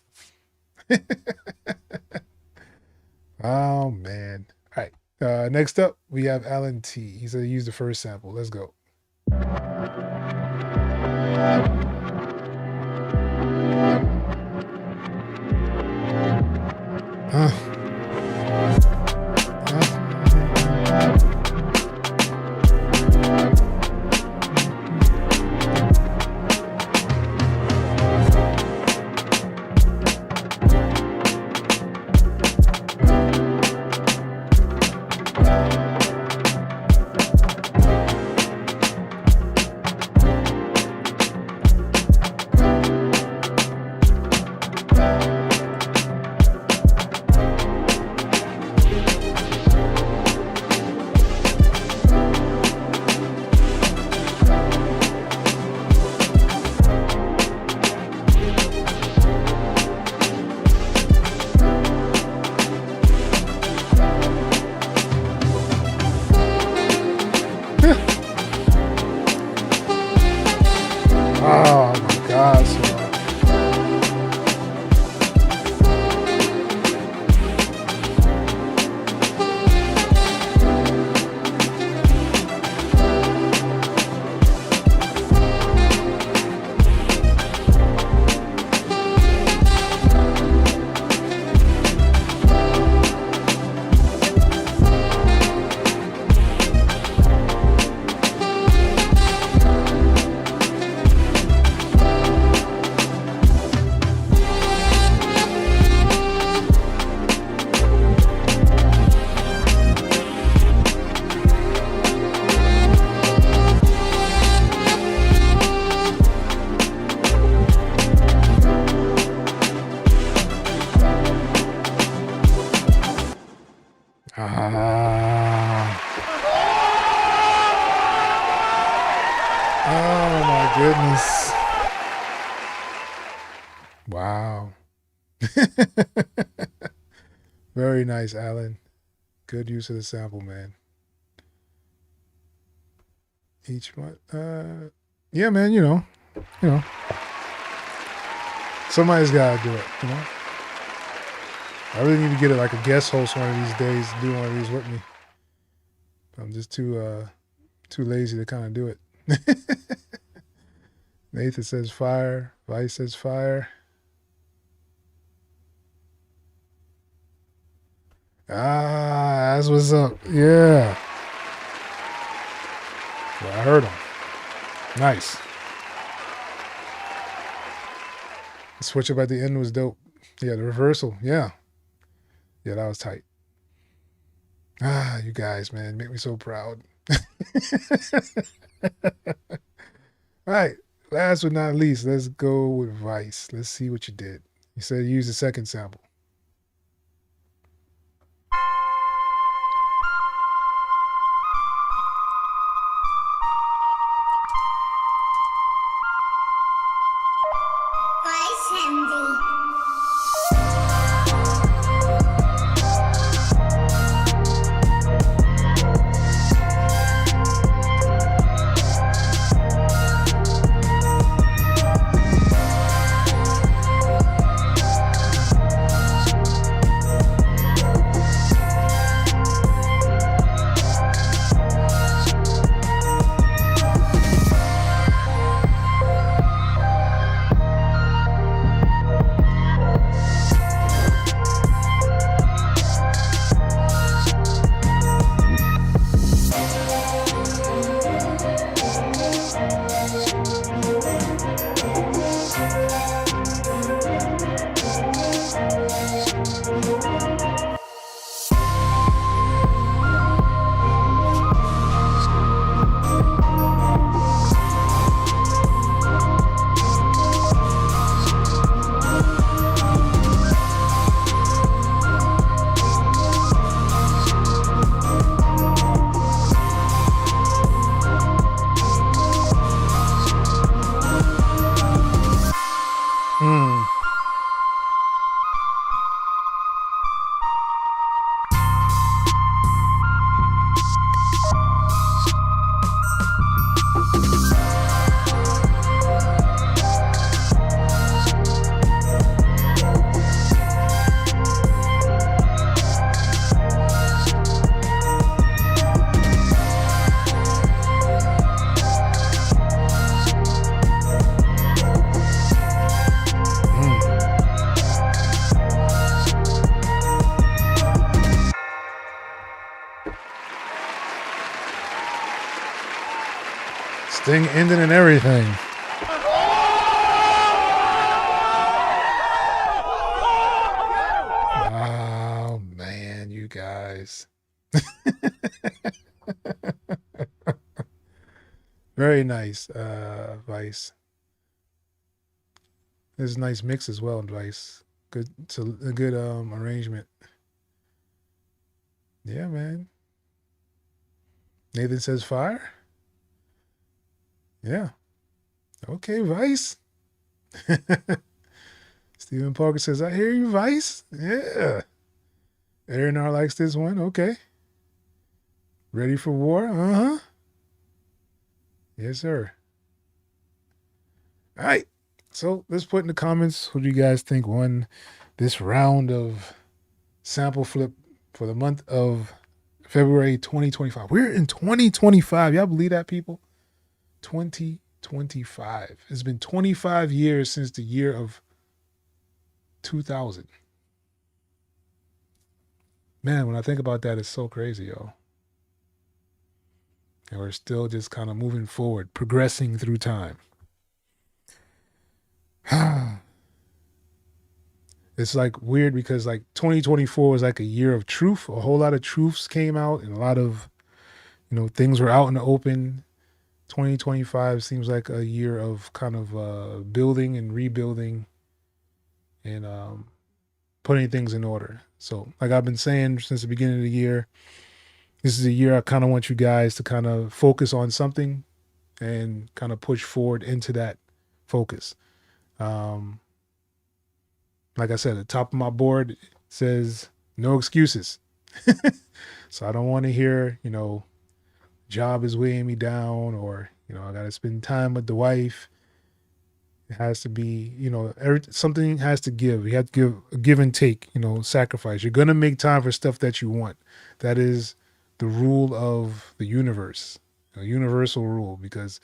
Oh man. All right. Next up, we have Alan T. He said he used the first sample. Let's go. Wow. Very nice, Alan. Good use of the sample, man. Each month. Yeah, man, you know, somebody's gotta do it, you know. I really need to get it like a guest host one of these days, do one of these with me. I'm just too lazy to kind of do it. Nathan says fire. Vice says fire. Ah, that's what's up. Yeah. Well, I heard him. Nice. The switch up at the end was dope. Yeah, the reversal. Yeah. Yeah, that was tight. Ah, you guys, man, make me so proud. All right. Last but not least, let's go with Vice. Let's see what you did. You said use the second sample. Sting ending and everything. Oh, man, you guys. Very nice, Vice. There's a nice mix as well, Vice. Good, a good arrangement. Yeah, man. Nathan says fire. Yeah. Okay, Vice. Stephen Parker says, I hear you, Vice. Yeah. Aaron R likes this one. Okay. Ready for war? Uh-huh. Yes, sir. All right. So let's put in the comments who do you guys think won this round of sample flip for the month of February 2025. We're in 2025. Y'all believe that, people? 2025. It's been 25 years since the year of 2000. Man, when I think about that, it's so crazy, yo. And we're still just kind of moving forward, progressing through time. It's like weird because like 2024 was like a year of truth. A whole lot of truths came out and a lot of, things were out in the open. 2025 seems like a year of kind of building and rebuilding and putting things in order. So like I've been saying since the beginning of the year, this is a year I kind of want you guys to kind of focus on something and kind of push forward into that focus. like I said, the top of my board says no excuses. So I don't want to hear, job is weighing me down, or, I got to spend time with the wife. It has to be, something has to give. You have to give a give and take, sacrifice. You're going to make time for stuff that you want. That is the rule of the universe, a universal rule, because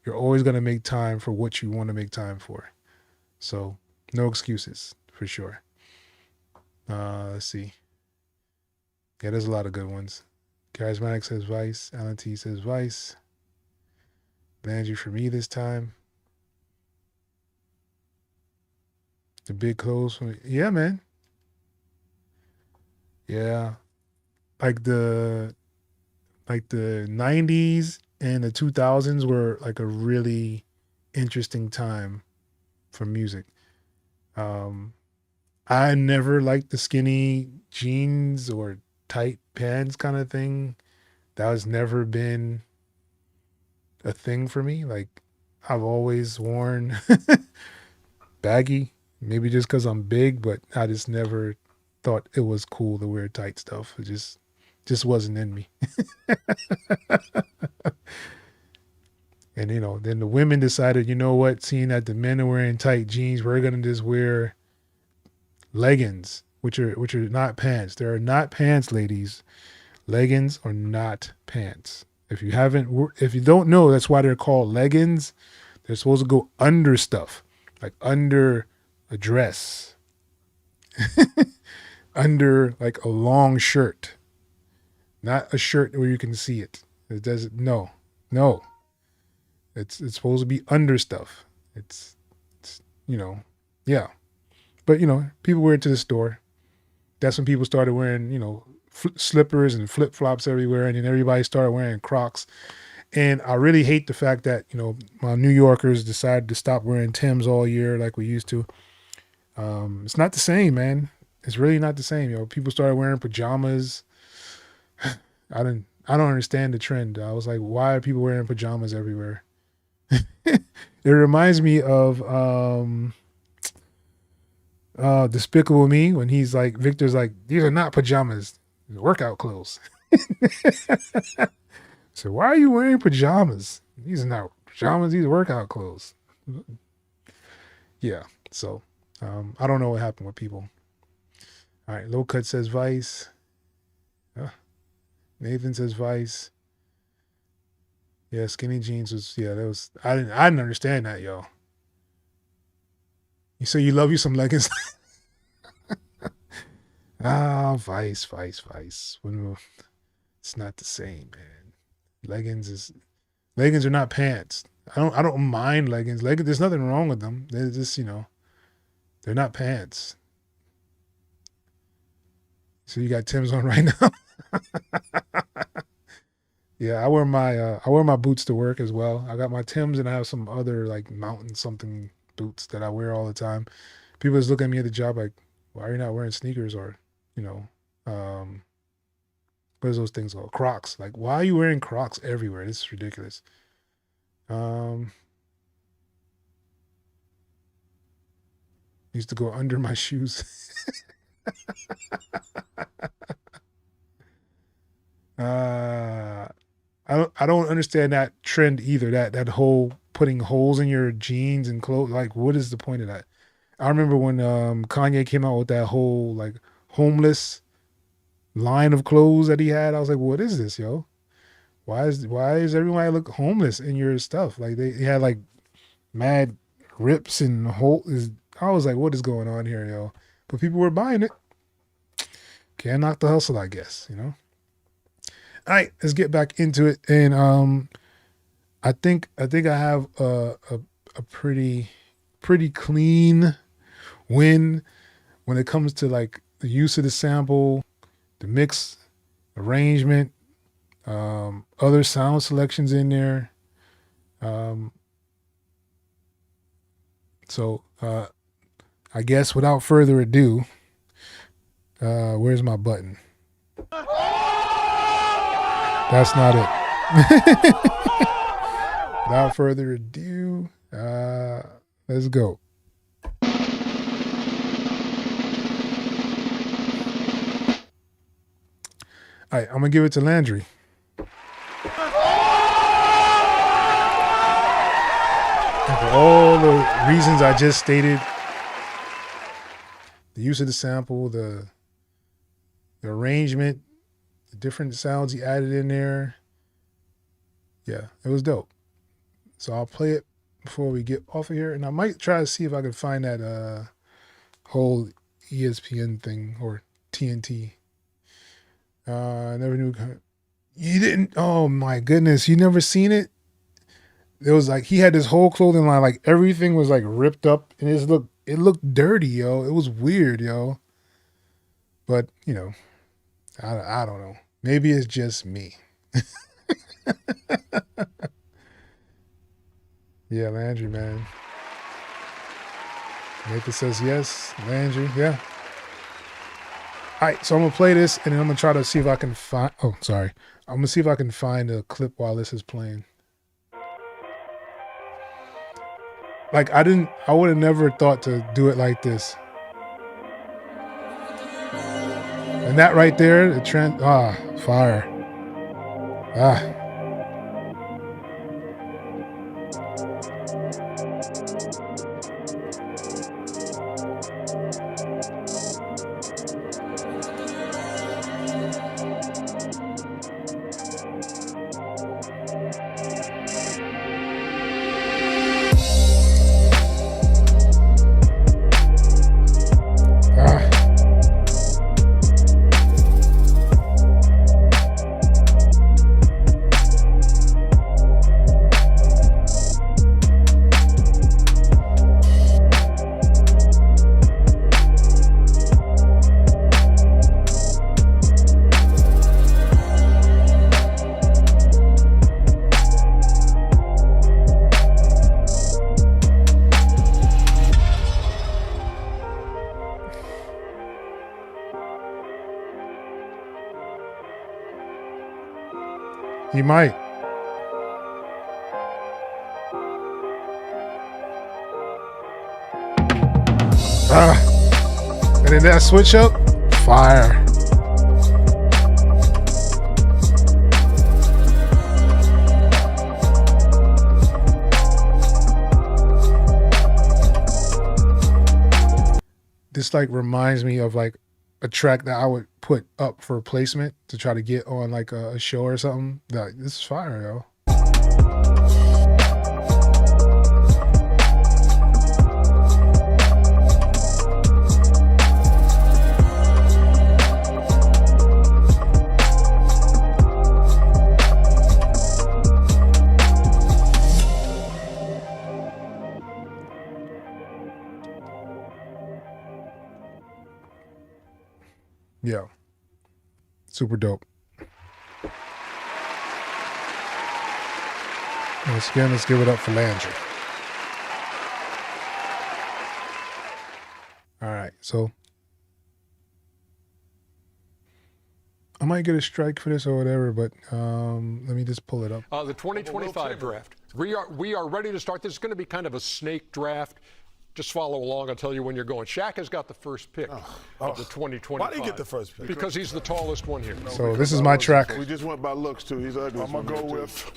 you're always going to make time for what you want to make time for. So no excuses for sure. Let's see. Yeah, there's a lot of good ones. Charismatic says Vice. Alan T says Vice. Landry for me this time. The big clothes for me. Yeah, man. Yeah. Like the 90s and the 2000s were like a really interesting time for music. I never liked the skinny jeans or tight pants kind of thing. That has never been a thing for me. Like, I've always worn baggy, maybe just because I'm big, but I just never thought it was cool to wear tight stuff. It just wasn't in me. And then the women decided, you know what, seeing that the men are wearing tight jeans, we're gonna just wear leggings, which are not pants. They are not pants, ladies. Leggings are not pants. If you don't know, that's why they're called leggings. They're supposed to go under stuff, like under a dress, under like a long shirt, not a shirt where you can see it. It doesn't. No. It's supposed to be under stuff. It's yeah. But people wear it to the store. That's when people started wearing slippers and flip flops everywhere, and then everybody started wearing Crocs. And I really hate the fact that my New Yorkers decided to stop wearing Timbs all year like we used to. It's not the same, man. It's really not the same. People started wearing pajamas. I don't understand the trend. I was like, why are people wearing pajamas everywhere? It reminds me of Despicable Me, when Victor's like, these are not pajamas, they're workout clothes. So why are you wearing pajamas? These are not pajamas, these are workout clothes. Yeah, so I don't know what happened with people. All right, Low Cut says Vice. Nathan says Vice. Yeah, skinny jeans I didn't understand that, yo. You say you love you some leggings. Vice. It's not the same, man. Leggings are not pants. I don't mind leggings. There's nothing wrong with them. They're just, they're not pants. So you got Tim's on right now. Yeah, I wear my boots to work as well. I got my Timbs and I have some other like mountain something boots that I wear all the time. People just look at me at the job like, why are you not wearing sneakers or, what is those things called? Crocs. Like, why are you wearing Crocs everywhere? This is ridiculous. Used to go under my shoes. I don't understand that trend either. That whole putting holes in your jeans and clothes. Like, what is the point of that? I remember when Kanye came out with that whole like homeless line of clothes that he had. I was like, what is this, yo? Why is everybody look homeless in your stuff? Like they had like mad rips and holes. I was like, what is going on here, yo? But people were buying it. Can't knock the hustle, I guess, All right, let's get back into it. And I think I have a pretty clean win when it comes to like the use of the sample, the mix, arrangement, other sound selections in there. So I guess without further ado, where's my button? That's not it. Without further ado, let's go. All right, I'm gonna give it to Landry. And for all the reasons I just stated, the use of the sample, the arrangement, the different sounds he added in there, yeah, it was dope. So I'll play it before we get off of here, and I might try to see if I can find that whole ESPN thing or TNT. I never knew. You didn't? Oh my goodness, you never seen it? It was like he had this whole clothing line, like everything was like ripped up, and it looked dirty, yo. It was weird, yo. But you know, I don't know. Maybe it's just me. Yeah, Landry, man. Nathan says yes. Landry, yeah. All right, so I'm gonna play this, and then I'm gonna try to see if I can find. Oh, sorry. I'm gonna see if I can find a clip while this is playing. Like I would have never thought to do it like this. And that right there, the trend. Fire. He might. And then that switch up, fire. This like reminds me of like a track that I would put up for placement to try to get on like a show or something. Like, this is fire, yo. Yeah. Super dope. Once again, let's give it up for Landry. All right, so I might get a strike for this or whatever, but let me just pull it up. The 2025 draft. We are ready to start. This is going to be kind of a snake draft. Just follow along. I'll tell you when you're going. Shaq has got the first pick of the 2025. Why did he get the first pick? Because he's the tallest one here. So this is my track. We just went by looks too. He's ugly. I'm gonna go with.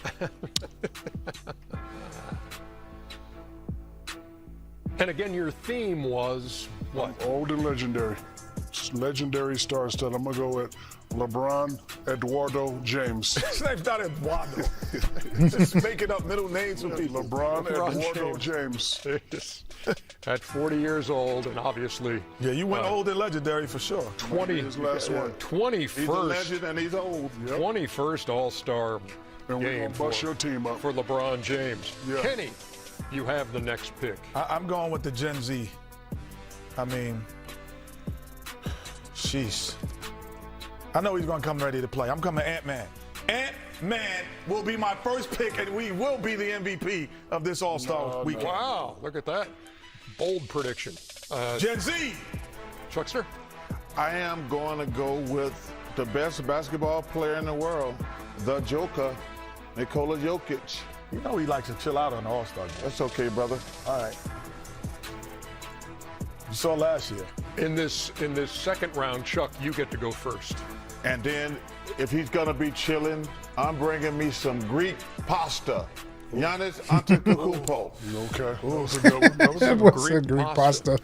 And again, your theme was what? Old and legendary. Legendary star stud. I'm gonna go with LeBron Eduardo James. His name's not Eduardo. Just making up middle names for people. LeBron Eduardo James. At 40 years old, and obviously. Yeah, you went old and legendary for sure. 20. His last one. 21st. He's a legend and he's old. Yep. 21st All-Star And we're game gonna bust your team up. for LeBron James. Yeah. Kenny, you have the next pick. I'm going with the Gen Z. I mean, sheesh. I know he's going to come ready to play. I'm coming Ant-Man. Ant-Man will be my first pick, and we will be the MVP of this All-Star weekend. Wow, look at that. Bold prediction. Gen Z. Chuckster? I am going to go with the best basketball player in the world, the Joker, Nikola Jokic. You know he likes to chill out on the All-Star game. That's okay, brother. All right. You saw last year. In this second round, Chuck, you get to go first. And then if he's going to be chilling, I'm bringing me some Greek pasta. Giannis Antetokounmpo. Okay. That was a good one. That was That a was a Greek pasta.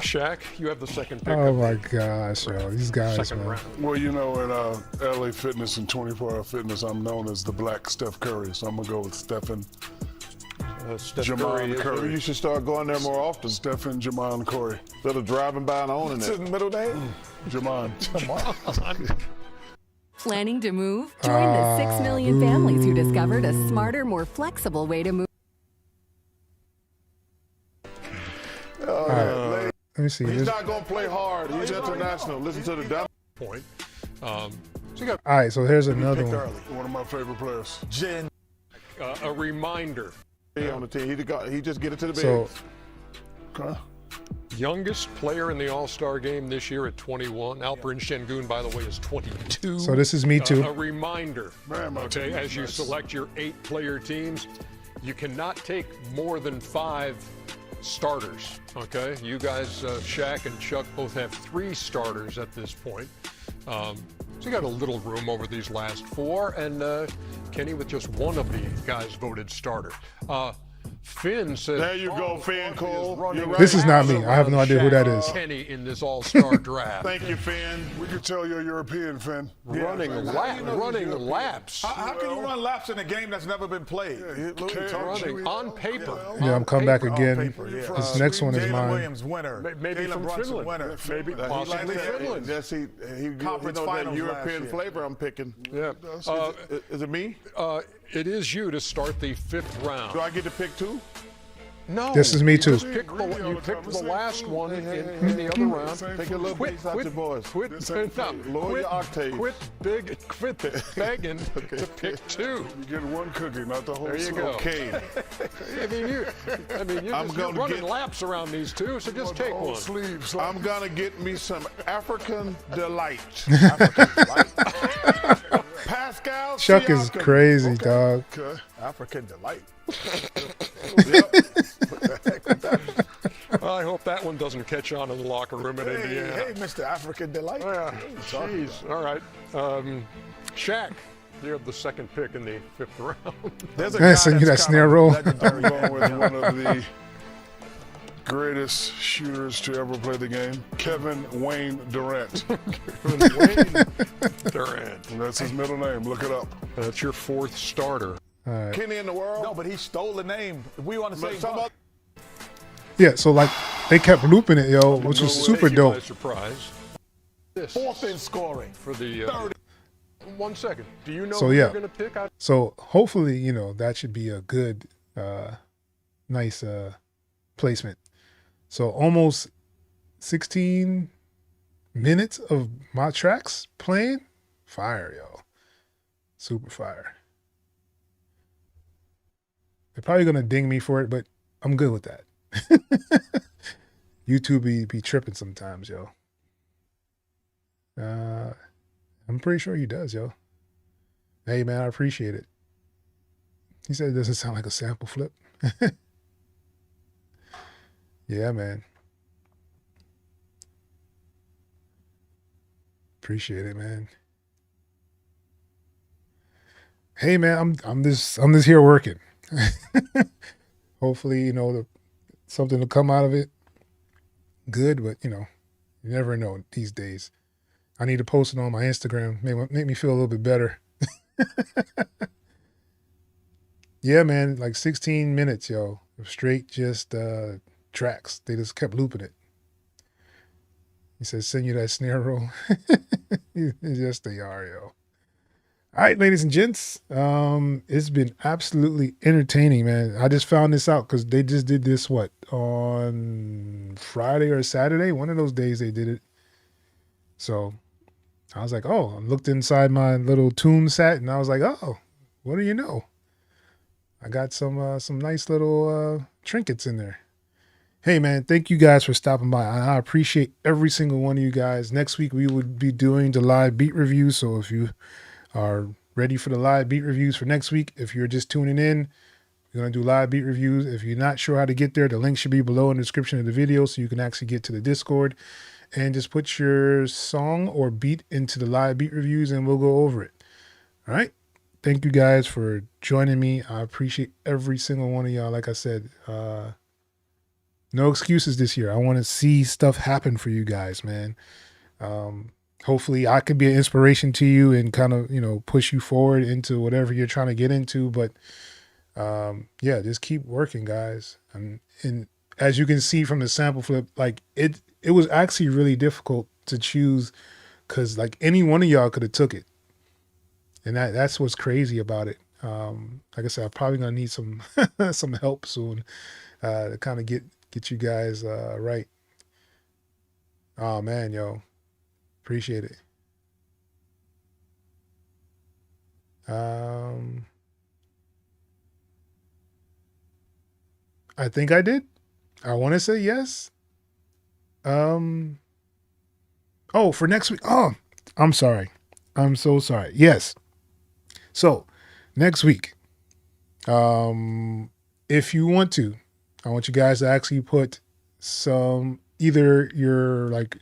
Shaq, you have the second pick. Oh of my the gosh, yo, these guys, second man. round. Well, you know, in LA Fitness and 24-hour fitness, I'm known as the Black Steph Curry, so I'm gonna go with Stephen Steph Jamon is- Curry. You should start going there more often Stephen Jamon Curry. instead of driving by and owning What's it. his middle name? Jamon. Planning to move? Join the 6 million families who discovered a smarter, more flexible way to move. Let me see. He's There's- not going to play hard. He's international. Listen to the demo. Point. So you got All right, so here's another Picked one. early. One of my favorite players. Jen. a reminder. On the team. He just get it to the So bigs. Okay. Youngest player in the All-Star game this year at 21. Alperen Şengün, by the way, is 22. So this is me too. A reminder, Man, my okay, team is as you nice. select your 8-player teams, you cannot take more than 5 starters, okay? You guys, Shaq and Chuck, both have 3 starters at this point. So you got a little room over these last 4, and Kenny with just one of the guys voted starter. Finn says, There you go, Finn Cole. You're right. This is not me. I have no idea who that is. Kenny in this All-Star draft. Thank you, Finn. We could tell you're European, Finn. running laps. How can you run laps in a game that's never been played? Running on paper. Yeah, I'm coming back On again. paper, yeah. This next one is Jalen mine. Williams, winner. Maybe Jalen from Brunson, Finland. winner. Maybe He possibly likes that. Finland. Yes, he Conference knows that finals European last year. flavor I'm picking. Yeah. Is it me? It is you to start the 5th round. Do I get to pick 2? No. This is me too. You picked the last one in the other round. Take a little piece out your voice. Quit Lower your octave. Quit begging to pick 2. You get one cookie, not the whole There you sleeve. go. Okay. You're I'm you're gonna running get- laps around these 2, so just take Whole one. sleeve. So I'm going to get me some African Delight. Pascal Chuck is Siakam. crazy, dog. okay. African delight. I hope that one doesn't catch on in the locker room at Indiana. Hey, Mr. African delight. Jeez. All right. Shaq, you have the second pick in the 5th round. There's a Hey, guy send you that's that snare kinda roll. legendary. I'm going with one of the greatest shooters to ever play the game, Kevin Wayne Durant. Wayne Durant. That's his middle name. Look it up. That's your 4th starter. Kenny in the world. No, but he stole the name. We want to say Somebody- Yeah, so like they kept looping it, yo, which was super Take you by dope. surprise. This 4th in scoring. for the 1 second. Do you know So, who yeah. you're going to pick out? So hopefully, that should be a good, nice placement. So almost 16 minutes of my tracks playing. Fire, yo. Super fire. They're probably gonna ding me for it, but I'm good with that. YouTube be tripping sometimes, yo. I'm pretty sure he does, yo. Hey man, I appreciate it. He said it doesn't sound like a sample flip. Yeah, man. Appreciate it, man. Hey man, I'm just here working. Hopefully, something will come out of it. Good, but you never know these days. I need to post it on my Instagram. Make me feel a little bit better. Yeah, man, like 16 minutes, yo. Of straight just tracks. They just kept looping it. He says, send you that snare roll. Yes, they are, yo. All right, ladies and gents. It's been absolutely entertaining, man. I just found this out because they just did this, on Friday or Saturday? One of those days they did it. So I was like, oh, I looked inside my little tune set and I was like, oh, what do you know? I got some nice little trinkets in there. Hey, man, thank you guys for stopping by. I appreciate every single one of you guys. Next week, we would be doing the live beat review. So if you are ready for the live beat reviews for next week, if you're just tuning in, we're going to do live beat reviews. If you're not sure how to get there, the link should be below in the description of the video so you can actually get to the Discord and just put your song or beat into the live beat reviews and we'll go over it. All right. Thank you guys for joining me. I appreciate every single one of y'all. Like I said, no excuses this year. I want to see stuff happen for you guys, man. Hopefully I could be an inspiration to you and kind of, push you forward into whatever you're trying to get into. But yeah, just keep working, guys. And as you can see from the sample flip, like it was actually really difficult to choose because like any one of y'all could have took it. And that's what's crazy about it. Like I said, I'm probably gonna need some some help soon to kind of get you guys right. Oh man, yo, appreciate it. I think I did. I want to say yes. Oh, for next week. Oh, I'm sorry. I'm so sorry. Yes. So next week, if you want to, I want you guys to actually put some either your like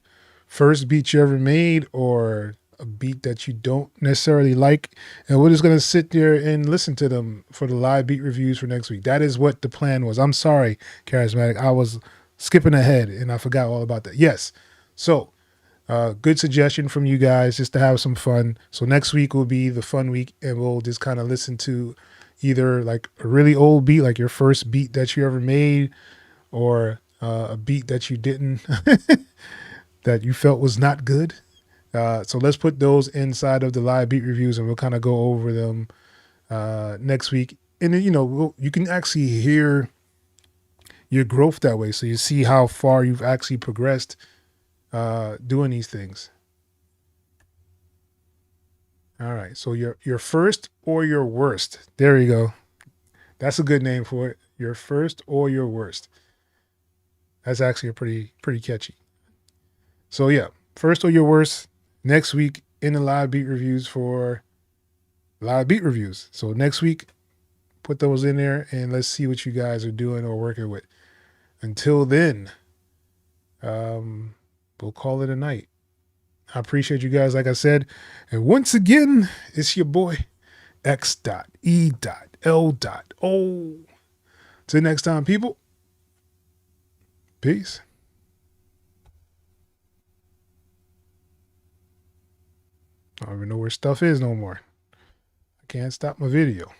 first beat you ever made or a beat that you don't necessarily like, and we're just gonna sit there and listen to them for the live beat reviews for next week. That is what the plan was. I'm sorry, Charismatic. I was skipping ahead and I forgot all about that. Yes. So good suggestion from you guys just to have some fun. So next week will be the fun week and we'll just kind of listen to either like a really old beat, like your first beat that you ever made, or a beat that you didn't, that you felt was not good. So let's put those inside of the live beat reviews and we'll kind of go over them next week. And then, you can actually hear your growth that way. So you see how far you've actually progressed doing these things. All right. So your first or your worst. There you go. That's a good name for it. Your first or your worst. That's actually a pretty catchy. So yeah, first or your worst next week in the live beat reviews for live beat reviews. So next week, put those in there and let's see what you guys are doing or working with. Until then, we'll call it a night. I appreciate you guys, like I said. And once again, it's your boy, X.E.L.O. Till next time, people. Peace. I don't even know where stuff is no more. I can't stop my video.